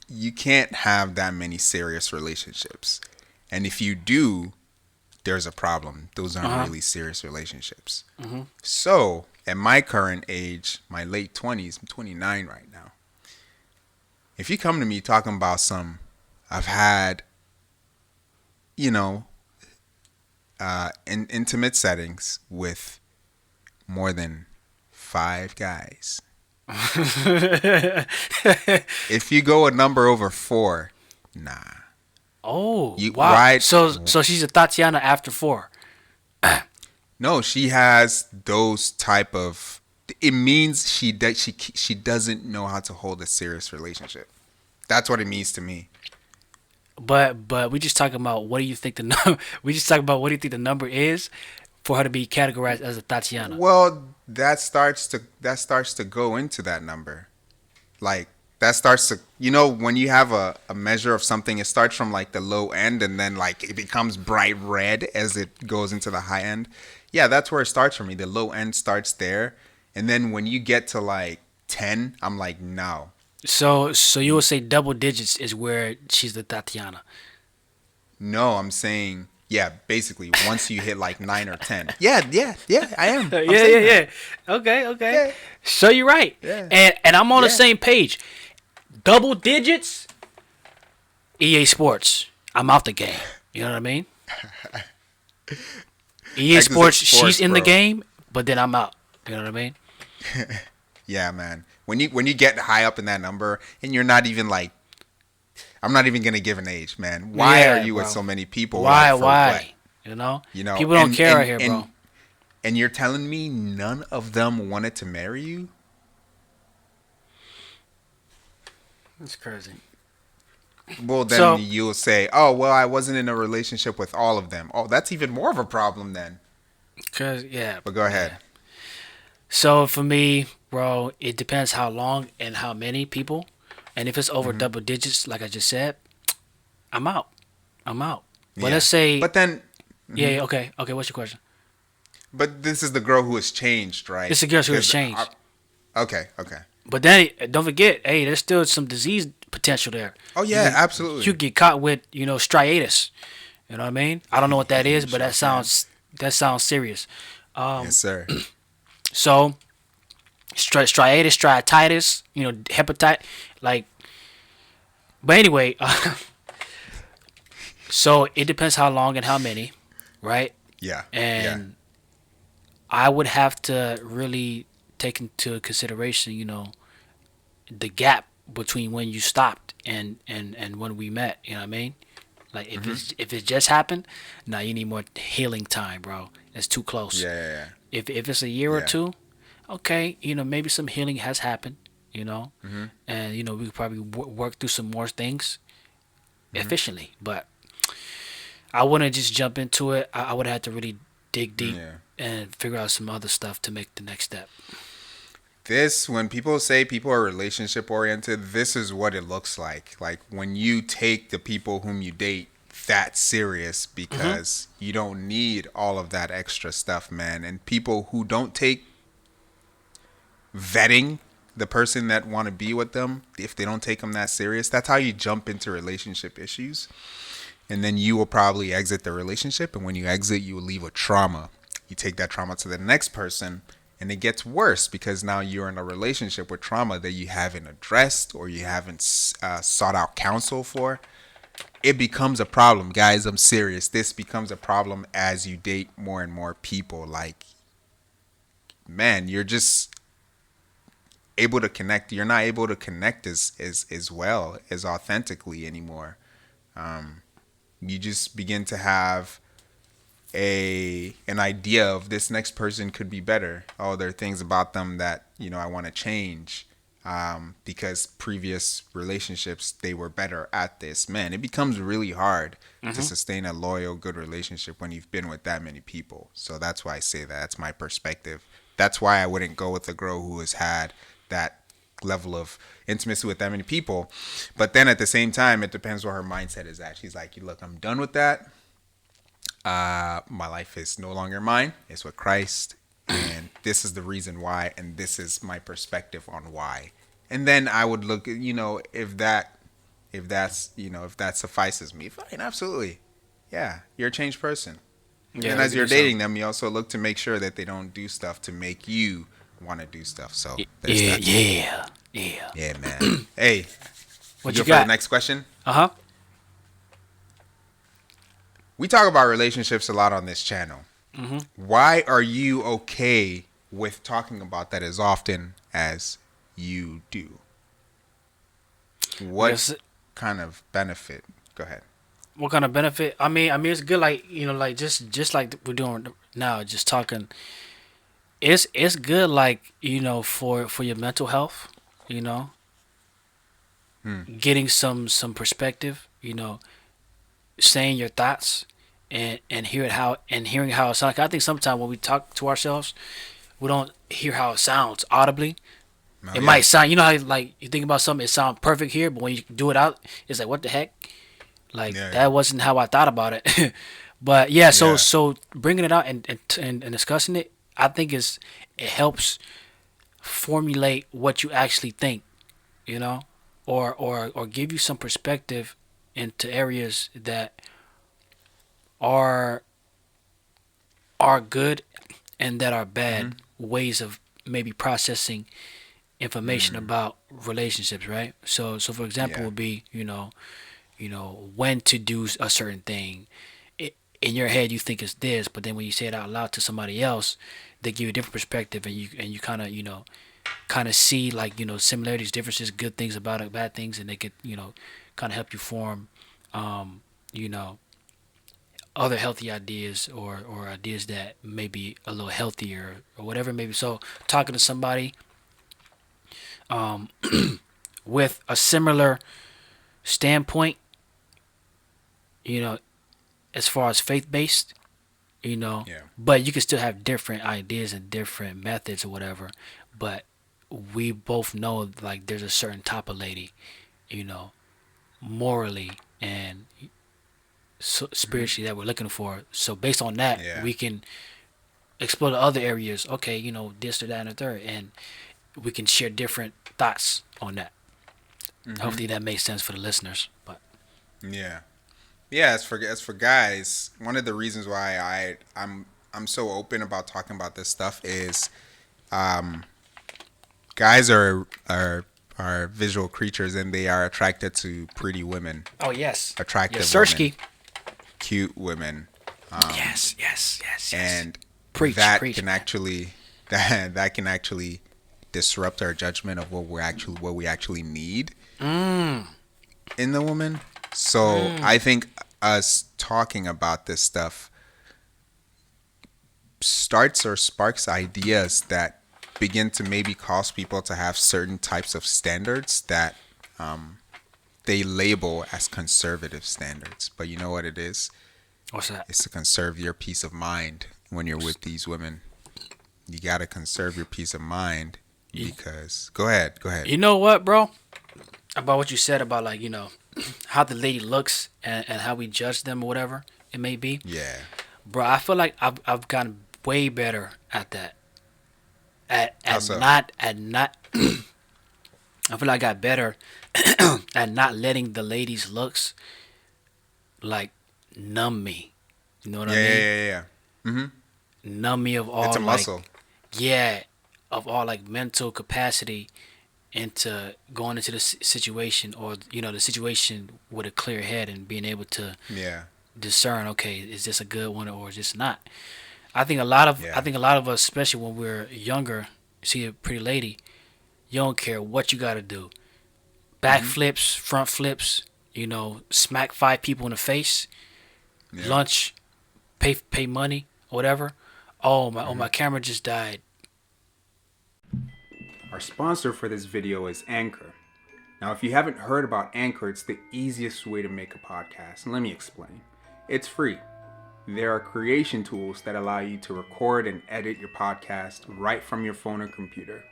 You can't have that many serious relationships, and if you do, there's a problem. Those aren't really serious relationships. Mm-hmm. So, at my current age, my late 20s, I'm 29 right now. If you come to me talking about I've had, in intimate settings with more than 5 guys. If you go a number over 4, nah. Oh, wow. Right? So she's a Tatiana after 4. No, she has those type of... It means she doesn't know how to hold a serious relationship. That's what it means to me. But we just talking about what do you think the number is for her to be categorized as a Tatiana? Well, that starts to go into that number. Like, that starts to, when you have a measure of something, it starts from like the low end and then like it becomes bright red as it goes into the high end. Yeah, that's where it starts for me. The low end starts there. And then when you get to like 10, I'm like, no. So you would say double digits is where she's the Tatiana? No, I'm saying, yeah, basically once you hit like 9 or 10. Yeah, I am. Yeah. Okay. Yeah. So you're right. Yeah. And I'm on the same page. Double digits, EA Sports. I'm out the game. You know what I mean? EA Sports, she's in the game, but then I'm out. You know what I mean? Yeah, man. When you get high up in that number and you're not even like, I'm not even gonna give an age, man. Why are you with so many people? Why? What? You know, people don't care out here, bro. And you're telling me none of them wanted to marry you? That's crazy. Well, then you'll say, "Oh, well, I wasn't in a relationship with all of them." Oh, that's even more of a problem then. But go ahead. So for me, bro, it depends how long and how many people. And if it's over Mm-hmm. double digits, like I just said, I'm out. I'm out. But Yeah. let's say, But then, yeah, mhm. yeah, okay, okay. What's your question? But this is the girl who has changed, right? It's a girl who has Because changed. okay, okay. But then don't forget, hey, there's still some disease potential there. Oh You yeah, could, you absolutely. get caught with, striatus. You know what I mean? I don't know what that is, You but sure can. that sounds serious. Yes, sir. So striatus, striatitis, hepatitis, like. But anyway, so it depends how long and how many, right? Yeah, yeah. And I would have to really take into consideration, the gap between when you stopped and when we met. You know what I mean? Like Mm-hmm. if it just happened, now you need more healing time, bro. It's too close. Yeah, yeah, If it's a year or yeah. two, okay, maybe some healing has happened, Mm-hmm. and we could probably work through some more things Mm-hmm. efficiently. But I wouldn't just jump into it. I would have to really dig deep Yeah. and figure out some other stuff to make the next step. This, when people say people are relationship oriented, this is what it looks like. Like when you take the people whom you date that serious Hmm. because you don't need all of that extra stuff, man. And people who don't take vetting the person that want to be with them, if they don't take them that serious, that's how you jump into relationship issues. And then you will probably exit the relationship. And when you exit, you will leave with trauma. You take that trauma to the next person, and it gets worse because now you're in a relationship with trauma that you haven't addressed or you haven't sought out counsel for. It becomes a problem, guys. I'm serious. This becomes a problem as you date more and more people. Like, man, you're just able to connect. You're not able to connect as well as authentically anymore. Um, you just begin to have an idea of this next person could be better. Oh, there are things about them that I want to change because previous relationships they were better at this. Man, it becomes really hard to Hmm. sustain a loyal, good relationship when you've been with that many people. So that's why I say that. That's my perspective. That's why I wouldn't go with a girl who has had that level of intimacy with that many people. But then at the same time, it depends where her mindset is at. She's like, look, I'm done with that. My life is no longer mine. It's with Christ, and this is the reason why, and this is my perspective on why. And then I would look, if that suffices me, fine, absolutely, yeah, you're a changed person. And Yeah, then we as could you're do so. dating them, you also look to make sure that they don't do stuff to make you want to do stuff. So there's Yeah, that too. yeah, yeah. Yeah, man. Hey, you What go you for the got? next question. Uh huh. We talk about relationships a lot on this channel. Hmm. Why are you okay with talking about that as often as you do? What Yes. kind of benefit? Go ahead. What kind of benefit? I mean, it's good. Like like just like we're doing now, just talking. It's good. Like for your mental health. You know, Hmm. getting some perspective. Saying your thoughts and hearing how it sounds. I think sometimes when we talk to ourselves, we don't hear how it sounds audibly. Oh It yeah. might sound, how like you think about something, it sounds perfect here, but when you do it out, it's like what the heck? Like Yeah. that wasn't how I thought about it. But yeah, so Yeah. so bringing it out and discussing it, I think it helps formulate what you actually think, you know, or give you some perspective into areas that are are good and that are Mm-hmm. bad ways of maybe processing information Mm. about relationships, right? So for example Yeah. would be when to do a certain thing. In your head you think it's this, but then when you say it out loud to somebody else, they give you a different perspective, and you kind of kind of see like similarities, differences, good things about it, bad things, and they could kind of help you form you know other healthy ideas, or ideas that may be a little healthier or whatever maybe. So talking to somebody um, with a similar standpoint, you know as far as faith based, Yeah. But you can still have different ideas and different methods or whatever. But we both know like there's a certain type of lady, morally and spiritually that we're looking for. So based on that, we can explore the other areas. Okay, this or that and the third, and we can share different thoughts on that. Hopefully that makes sense for the listeners. But yeah. As for guys, one of the reasons why I'm so open about talking about this stuff is, guys are visual creatures and they are attracted to pretty women. Oh yes, attractive women, cute women. Yes. And preach. Can actually that can actually disrupt our judgment of what we actually need in the woman. So I think us talking about this stuff starts or sparks ideas that begin to maybe cause people to have certain types of standards that they label as conservative standards. But you know what it is? What's that? It's to conserve your peace of mind when you're with these women. You got to conserve your peace of mind because... Go ahead. You know what, bro? About what you said about, like, how the lady looks and how we judge them or whatever it may be. Yeah. Bro, I feel like I've gotten way better at that. I feel like I got better at not letting the ladies' looks like numb me. You know what I mean? Yeah. Mm-hmm. Numb me of all. It's a muscle. Of all like mental capacity into going into the situation or the situation with a clear head and being able to discern. Okay, is this a good one or is this not? I think a lot of us, especially when we're younger, see a pretty lady, you don't care what you got to do. Back flips, front flips, smack 5 people in the face, lunch, pay money, whatever. Oh, my camera just died. Our sponsor for this video is Anchor. Now, if you haven't heard about Anchor, it's the easiest way to make a podcast. And let me explain. It's free. There are creation tools that allow you to record and edit your podcast right from your phone or computer.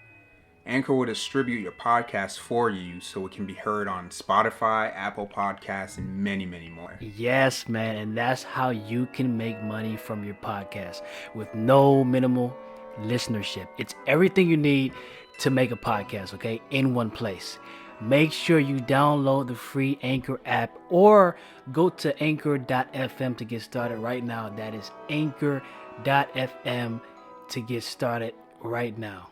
Anchor will distribute your podcast for you so it can be heard on Spotify, Apple Podcasts, and many, many more. Yes, man, and that's how you can make money from your podcast with no minimal listenership. It's everything you need to make a podcast, okay, in one place. Make sure you download the free Anchor app or go to anchor.fm to get started right now. That is anchor.fm to get started right now.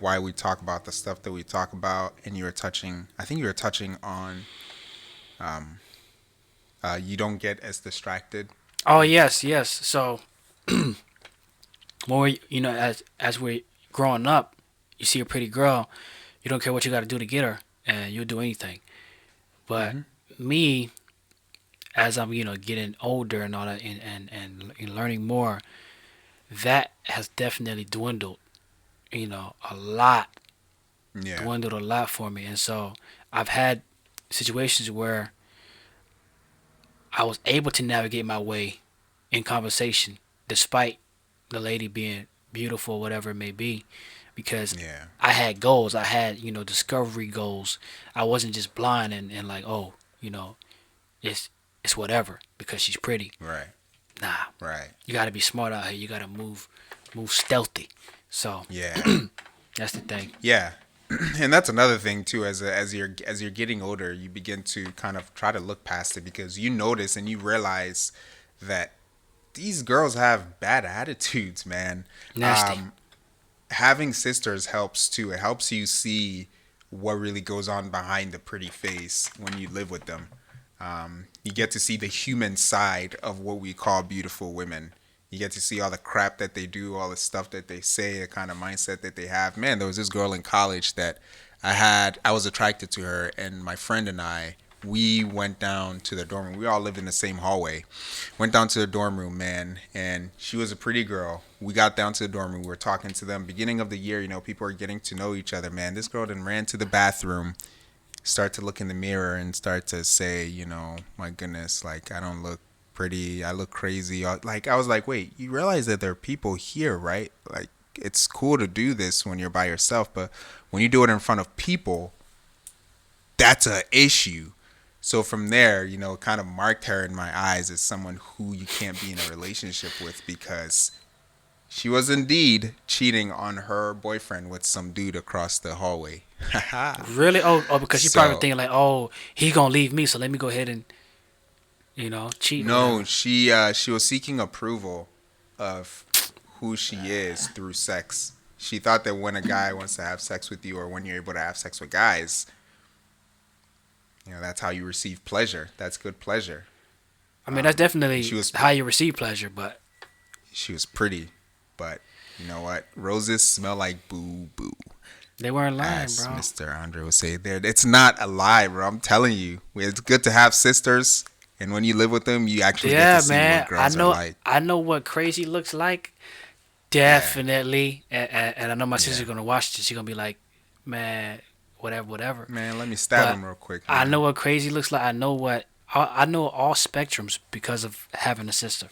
Why we talk about the stuff that we talk about, and I think you were touching on you don't get as distracted. Oh, yes. So when we, as we're growing up, you see a pretty girl, you don't care what you got to do to get her, and you'll do anything. But me, as I'm, getting older and all that, and learning more, that has definitely dwindled, a lot. Yeah. Dwindled a lot for me. And so I've had situations where I was able to navigate my way in conversation, despite the lady being beautiful, whatever it may be. Because I had goals. I had, discovery goals. I wasn't just blind and like, oh, it's whatever because she's pretty. Right. Nah. Right. You got to be smart out here. You got to move stealthy. So that's the thing. Yeah. And that's another thing too. As you're getting older, you begin to kind of try to look past it because you notice and you realize that these girls have bad attitudes, man. Nasty. Having sisters helps too. It helps you see what really goes on behind the pretty face when you live with them. You get to see the human side of what we call beautiful women. You get to see all the crap that they do, all the stuff that they say, the kind of mindset that they have. Man, there was this girl in college that I was attracted to her, and my friend and I, we went down to the dorm room. We all lived in the same hallway. Went down to the dorm room, man, and she was a pretty girl. We got down to the dorm room. We were talking to them. Beginning of the year, people are getting to know each other, man. This girl then ran to the bathroom, start to look in the mirror and start to say, my goodness, like, I don't look pretty. I look crazy. Like, I was like, wait, you realize that there are people here, right? Like, it's cool to do this when you're by yourself, but when you do it in front of people, that's an issue. So from there, you know, it kind of marked her in my eyes as someone who you can't be in a relationship with, because she was indeed cheating on her boyfriend with some dude across the hallway. Really? Oh, because she probably thinking like, oh, he's gonna leave me, so let me go ahead and, you know, cheat. No, she was seeking approval of who she is through sex. She thought that when a guy wants to have sex with you, or when you're able to have sex with guys, you know, that's how you receive pleasure. That's good pleasure. I mean, that's definitely how you receive pleasure, but she was pretty. But you know what? Roses smell like boo-boo. They weren't lying, as bro. Mr. Andre would say there. It's not a lie, bro. I'm telling you. It's good to have sisters, and when you live with them, you actually get to see what girls are like. I know what crazy looks like. Definitely. Yeah. And I know my sister's going to watch this. She's going to be like, man, whatever. Man, let me stab him real quick. Man. I know what crazy looks like. I know all spectrums because of having a sister.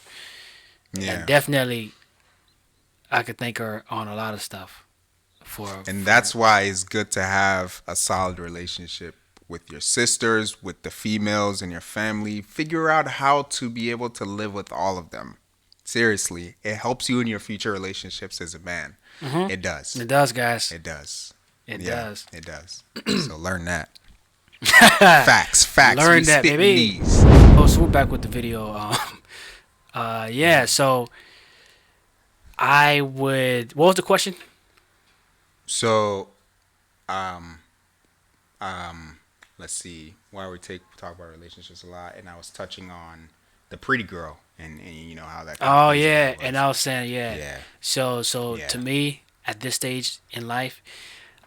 Yeah. And definitely, I could thank her on a lot of stuff. That's why it's good to have a solid relationship with your sisters, with the females in your family. Figure out how to be able to live with all of them. Seriously, it helps you in your future relationships as a man. Mm-hmm. It does. It does, guys. It does. It does. It does. So learn that. Facts. Learn that, baby. Oh, so we're back with the video. Yeah. So I would. What was the question? So, let's see. Why we talk about relationships a lot, and I was touching on the pretty girl, and you know how that. Oh yeah, and I was saying yeah. So to me, at this stage in life,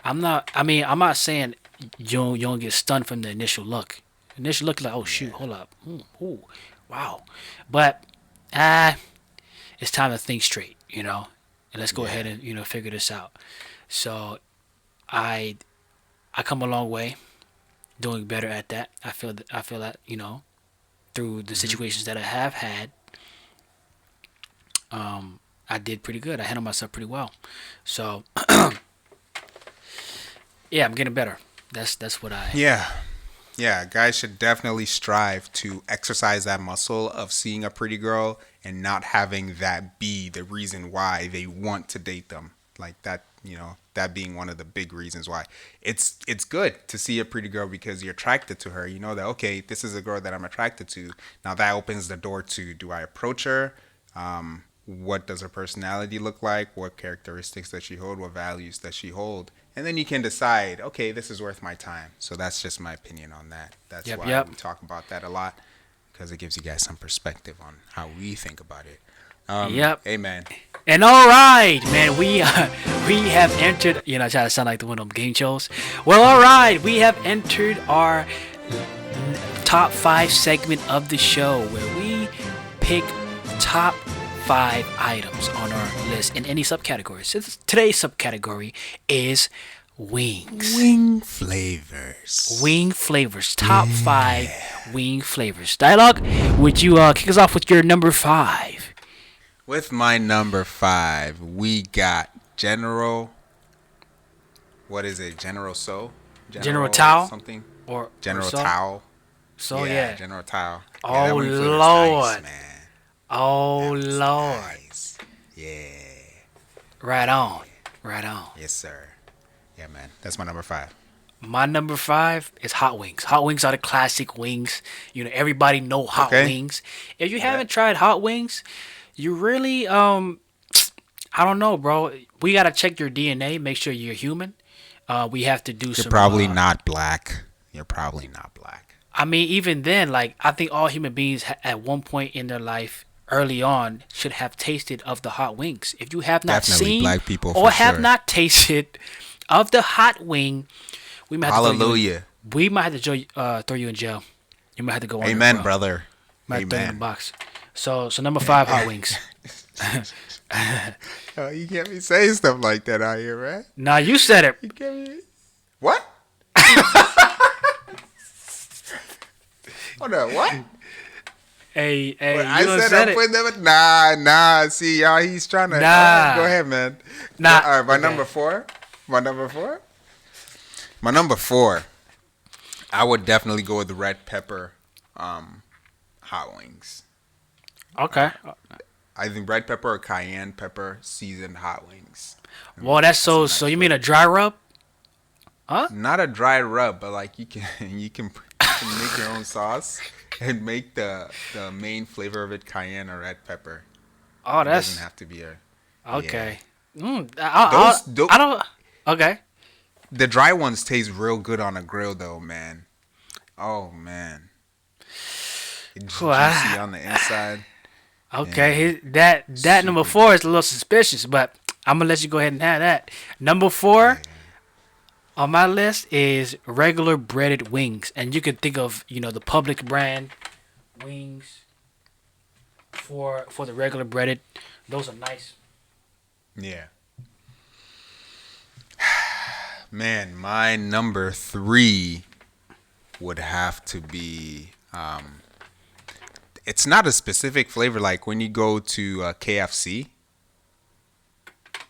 I'm not saying you don't get stunned from the initial look. Initial look like, oh shoot, hold up, ooh, wow, but it's time to think straight, you know, and let's go ahead and, you know, figure this out. So I come a long way, doing better at that. I feel that, you know, through the situations that I have had, I did pretty good. I handled myself pretty well. So yeah, I'm getting better. That's what I. Yeah, guys should definitely strive to exercise that muscle of seeing a pretty girl and not having that be the reason why they want to date them. Like that, you know, that being one of the big reasons why. It's good to see a pretty girl because you're attracted to her. You know that, okay, this is a girl that I'm attracted to. Now that opens the door to, do I approach her? What does her personality look like? What characteristics does she hold? What values does she hold? And then you can decide, okay, this is worth my time. So that's just my opinion on that. That's why we talk about that a lot, because it gives you guys some perspective on how we think about it. Amen. And all right, man, we have entered. You know, I try to sound like one of them game shows. Well, all right, we have entered our top 5 segment of the show, where we pick top 5 items on our list in any subcategory. So today's subcategory is wings. Wing flavors. Top 5 wing flavors. Dialogue, would you kick us off with your number 5? With my number 5, we got General. What is it? General Tao? Something? Or General so? Tao. So yeah. General Tao. Oh Lord. Nice, man. Oh Lord. Nice. Yeah. Right on. Yes, sir. Yeah, man. That's my number 5. My number 5 is hot wings. Hot wings are the classic wings. You know, everybody know hot wings. If you haven't tried hot wings, you really I don't know, bro. We gotta check your DNA, make sure you're human. We have to do some. You're probably not black. I mean, even then, like, I think all human beings at one point in their life, early on, should have tasted of the hot wings. If you have not seen black people or have not tasted of the hot wing, we might have Hallelujah. We might have to throw you in jail. You might have to go. Amen, brother. Might throw you in the box. So number 5, hot wings. Oh, you can't be saying stuff like that out here, right? Nah, you said it. You can't be... What? Hold on, what? Hey, Well, I said I'm putting them. Nah. See, y'all, he's trying to. Right, go ahead, man. Nah. All right, my number four. My number four. I would definitely go with the red pepper, hot wings. Okay. I think red pepper or cayenne pepper seasoned hot wings. Well, that's so. So you mean a dry rub? Huh? Not a dry rub, but like you can make your own sauce and make the main flavor of it cayenne or red pepper. Oh, it doesn't have to be a. Okay. Yeah. I don't. Okay. The dry ones taste real good on a grill, though, man. Oh man, it's juicy on the inside. Okay, that number 4 is a little suspicious, but I'm gonna let you go ahead and have that. Number 4 on my list is regular breaded wings, and you can think of the Public brand wings for the regular breaded. Those are nice. Yeah. Man, my number 3 would have to be. It's not a specific flavor. Like when you go to KFC,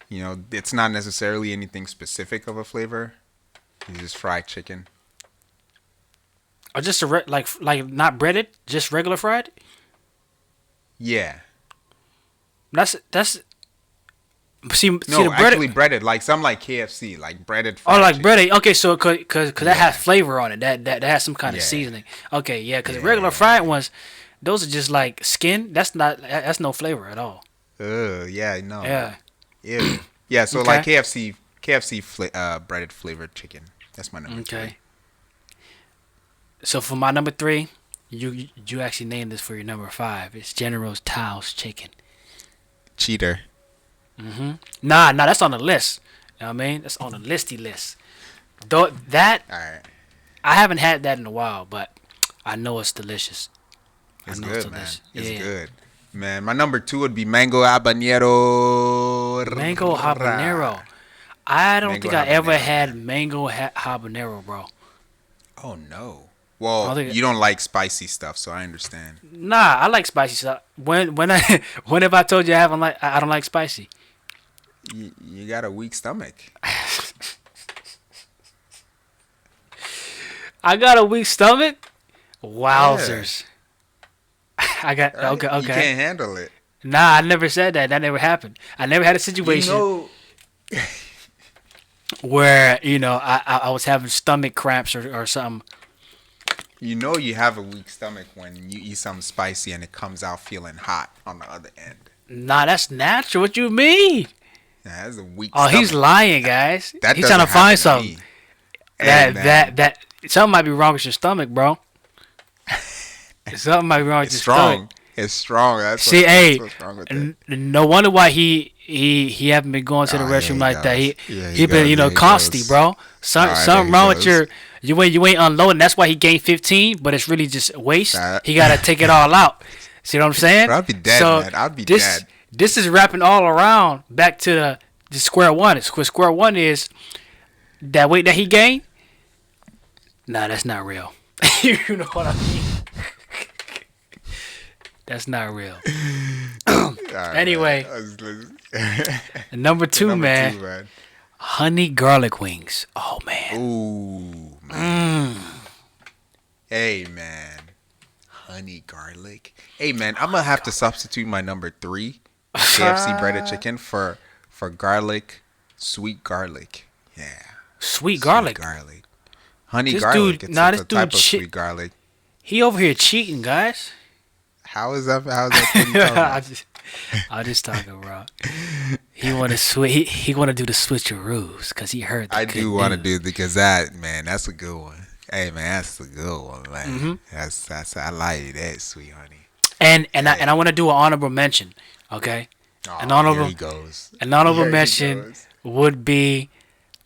it's not necessarily anything specific of a flavor. It's just fried chicken. Or just like not breaded, just regular fried. Yeah. That's. See, no, actually breaded, like some like KFC, like breaded. Oh, like chicken. Breaded. Okay, so cause that has flavor on it. That has some kind of seasoning. Okay, yeah, cause the regular fried ones, those are just like skin. That's no flavor at all. Yeah, no. Yeah. Ew. Yeah, so like KFC breaded flavored chicken. That's my number 3. So for my number 3, you actually named this for your number 5. It's General's Tao's chicken. Cheater. Mm-hmm. Nah, that's on the list. You know what I mean? That's on the listy list. Though that, all right. I haven't had that in a while, but I know it's delicious. It's good, man. It's good. Man, my number 2 would be mango habanero. Mango habanero. I don't think I ever had mango habanero, bro. Oh, no. Well, you don't like spicy stuff, so I understand. Nah, I like spicy stuff. Whenever I told you I don't like spicy. You got a weak stomach. I got a weak stomach? Wowzers. Yeah. I got okay. You can't handle it. Nah, I never said that. That never happened. I never had a situation where I was having stomach cramps or something. You have a weak stomach when you eat something spicy and it comes out feeling hot on the other end. Nah, that's natural. What you mean? Yeah, that's a weak stomach. He's lying, guys. He's trying to find something. That something might be wrong with your stomach, bro. Something might be wrong with your stomach. It's strong. That's what's wrong with it. No wonder why he haven't been going to the restroom like that. He been consty, bro. Something wrong with your. You ain't unloading. That's why he gained 15, but it's really just waste. He gotta take it all out. See what I'm saying? Bro, I'll be dead, man. I'll be dead. This is wrapping all around back to the square one. Square one is that weight that he gained. Nah, that's not real. You know what I mean? That's not real. Anyway, number 2, man. Honey garlic wings. Oh, man. Ooh, man. Hey, man. Honey garlic. Hey, man, I'm going to have to substitute my number 3, KFC breaded chicken, for garlic, sweet garlic. Yeah. Sweet garlic? Honey garlic. It's a type of sweet garlic. He over here cheating, guys. How is that? I'm just talking, bro. He want to He want to do the switcheroos because he heard. I do want to do because that's a good one. Hey, man, that's a good one, man. Mm-hmm. That's I like that, sweet honey. And I want to do an honorable mention. Okay. An honorable mention would be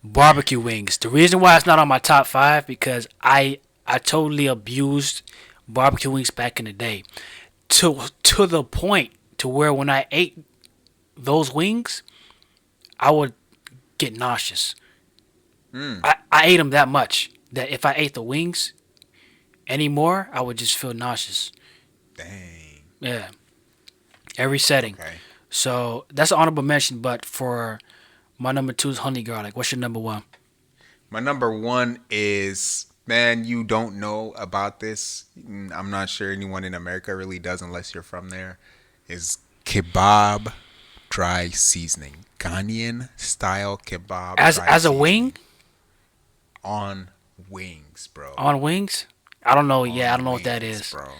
barbecue wings. The reason why it's not on my top 5 because I totally abused barbecue wings back in the day. To the point to where when I ate those wings, I would get nauseous. I ate them that much that if I ate the wings anymore, I would just feel nauseous. Dang. Yeah. Every setting. Okay. So that's an honorable mention. But for my number 2 is honey garlic. What's your number 1? My number 1 is, man, you don't know about this. I'm not sure anyone in America really does unless you're from there. Is kebab dry seasoning. Ghanaian style kebab as a wing? On wings, bro. On wings? I don't know. Yeah, I don't know wings, what that is. Bro.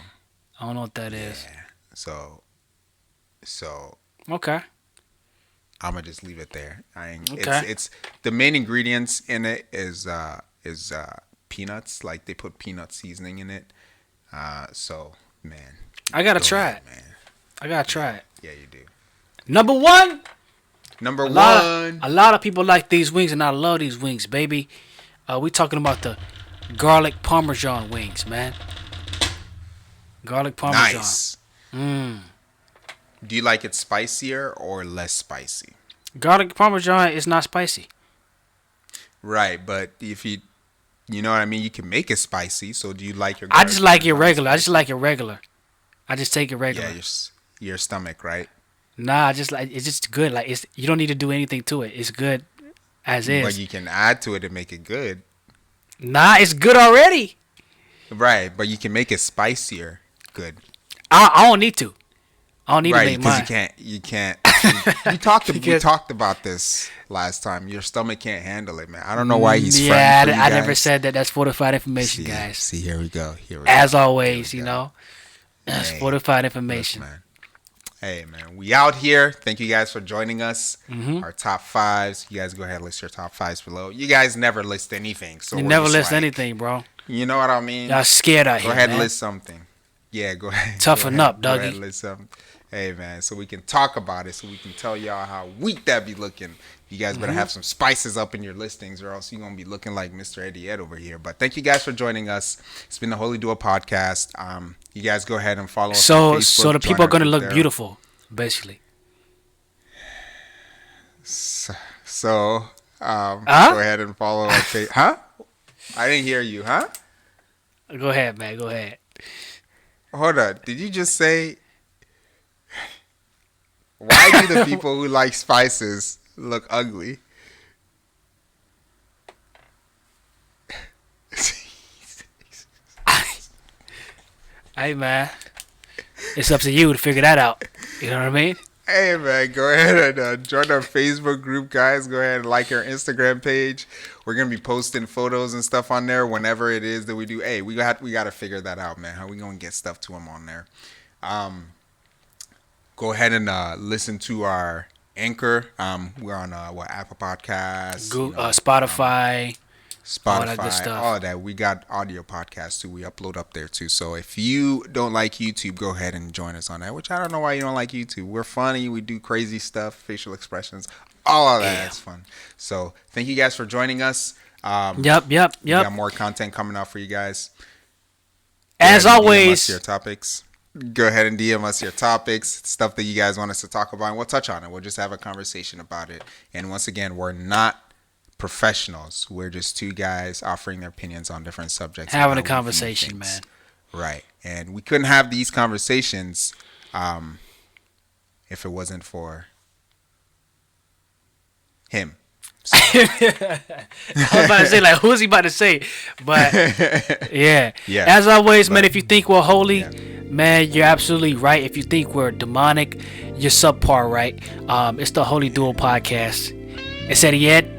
I don't know what that is. So okay. I'm gonna just leave it there. Okay. It's the main ingredients in it is peanuts. Like they put peanut seasoning in it. So man, I gotta try it. Man, I gotta try it. Yeah, you do. Number 1. Number 1. A lot of people like these wings, and I love these wings, baby. We talking about the garlic Parmesan wings, man. Garlic Parmesan. Nice. Do you like it spicier or less spicy? Garlic Parmesan is not spicy. Right, but if you know what I mean, you can make it spicy. So do you like your? I just like it regular. I just like it regular. I just take it regular. Yeah, your stomach, right? Nah, it's just good. Like you don't need to do anything to it. It's good as is. But you can add to it and make it good. Nah, it's good already. Right, but you can make it spicier. Good. I don't need to. I don't need to make mine. Because you can't. We talked about this last time. Your stomach can't handle it, man. I don't know why he's friendly for you I guys. never said that. That's fortified information, guys. See, here we go. As always, you know. That's fortified information. Look, man. Hey, man. We out here. Thank you guys for joining us. Mm-hmm. Our top 5s. You guys go ahead and list your top 5s below. You guys never list anything. So you never list anything, bro. You know what I mean? Y'all scared out here, Go ahead man. and list something. Yeah, go ahead. Toughen up, Dougie. Go ahead and list something. Hey, man, so we can talk about it, so we can tell y'all how weak that be looking. You guys better have some spices up in your listings, or else you're going to be looking like Mr. EddyEd over here. But thank you guys for joining us. It's been the Holy Duo podcast. You guys go ahead and follow us on Facebook. So the people are going to look beautiful, basically. So, go ahead and follow us. Huh? I didn't hear you, huh? Go ahead, man. Go ahead. Hold on. Did you just say... Why do the people who like spices look ugly? Hey, man. It's up to you to figure that out. You know what I mean? Hey, man. Go ahead and join our Facebook group, guys. Go ahead and like our Instagram page. We're going to be posting photos and stuff on there whenever it is that we do. Hey, we got to figure that out, man. How we going to get stuff to them on there? Go ahead and listen to our Anchor. We're on Apple Podcasts, Spotify, all that good stuff. All that. We got audio podcasts too. We upload up there too. So if you don't like YouTube, go ahead and join us on that. Which I don't know why you don't like YouTube. We're funny. We do crazy stuff, facial expressions, all of that. That's fun. So thank you guys for joining us. Yep. We got more content coming out for you guys. As always, your topics. Go ahead and DM us your topics, stuff that you guys want us to talk about, and we'll touch on it. We'll just have a conversation about it. And once again, we're not professionals. We're just two guys offering their opinions on different subjects. Having a conversation, man. Right. And we couldn't have these conversations if it wasn't for him. So. I was about to say, like, who's he about to say? But, yeah. As always, man, if you think we're holy, man, you're absolutely right. If you think we're demonic, you're subpar right. It's the Holy Duo podcast. It's EddyEd.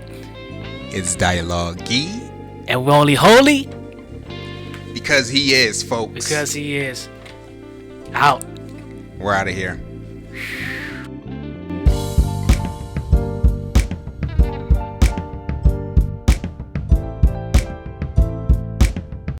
It's Dialogue. And we're only holy because he is, folks. Because he is. Out. We're out of here.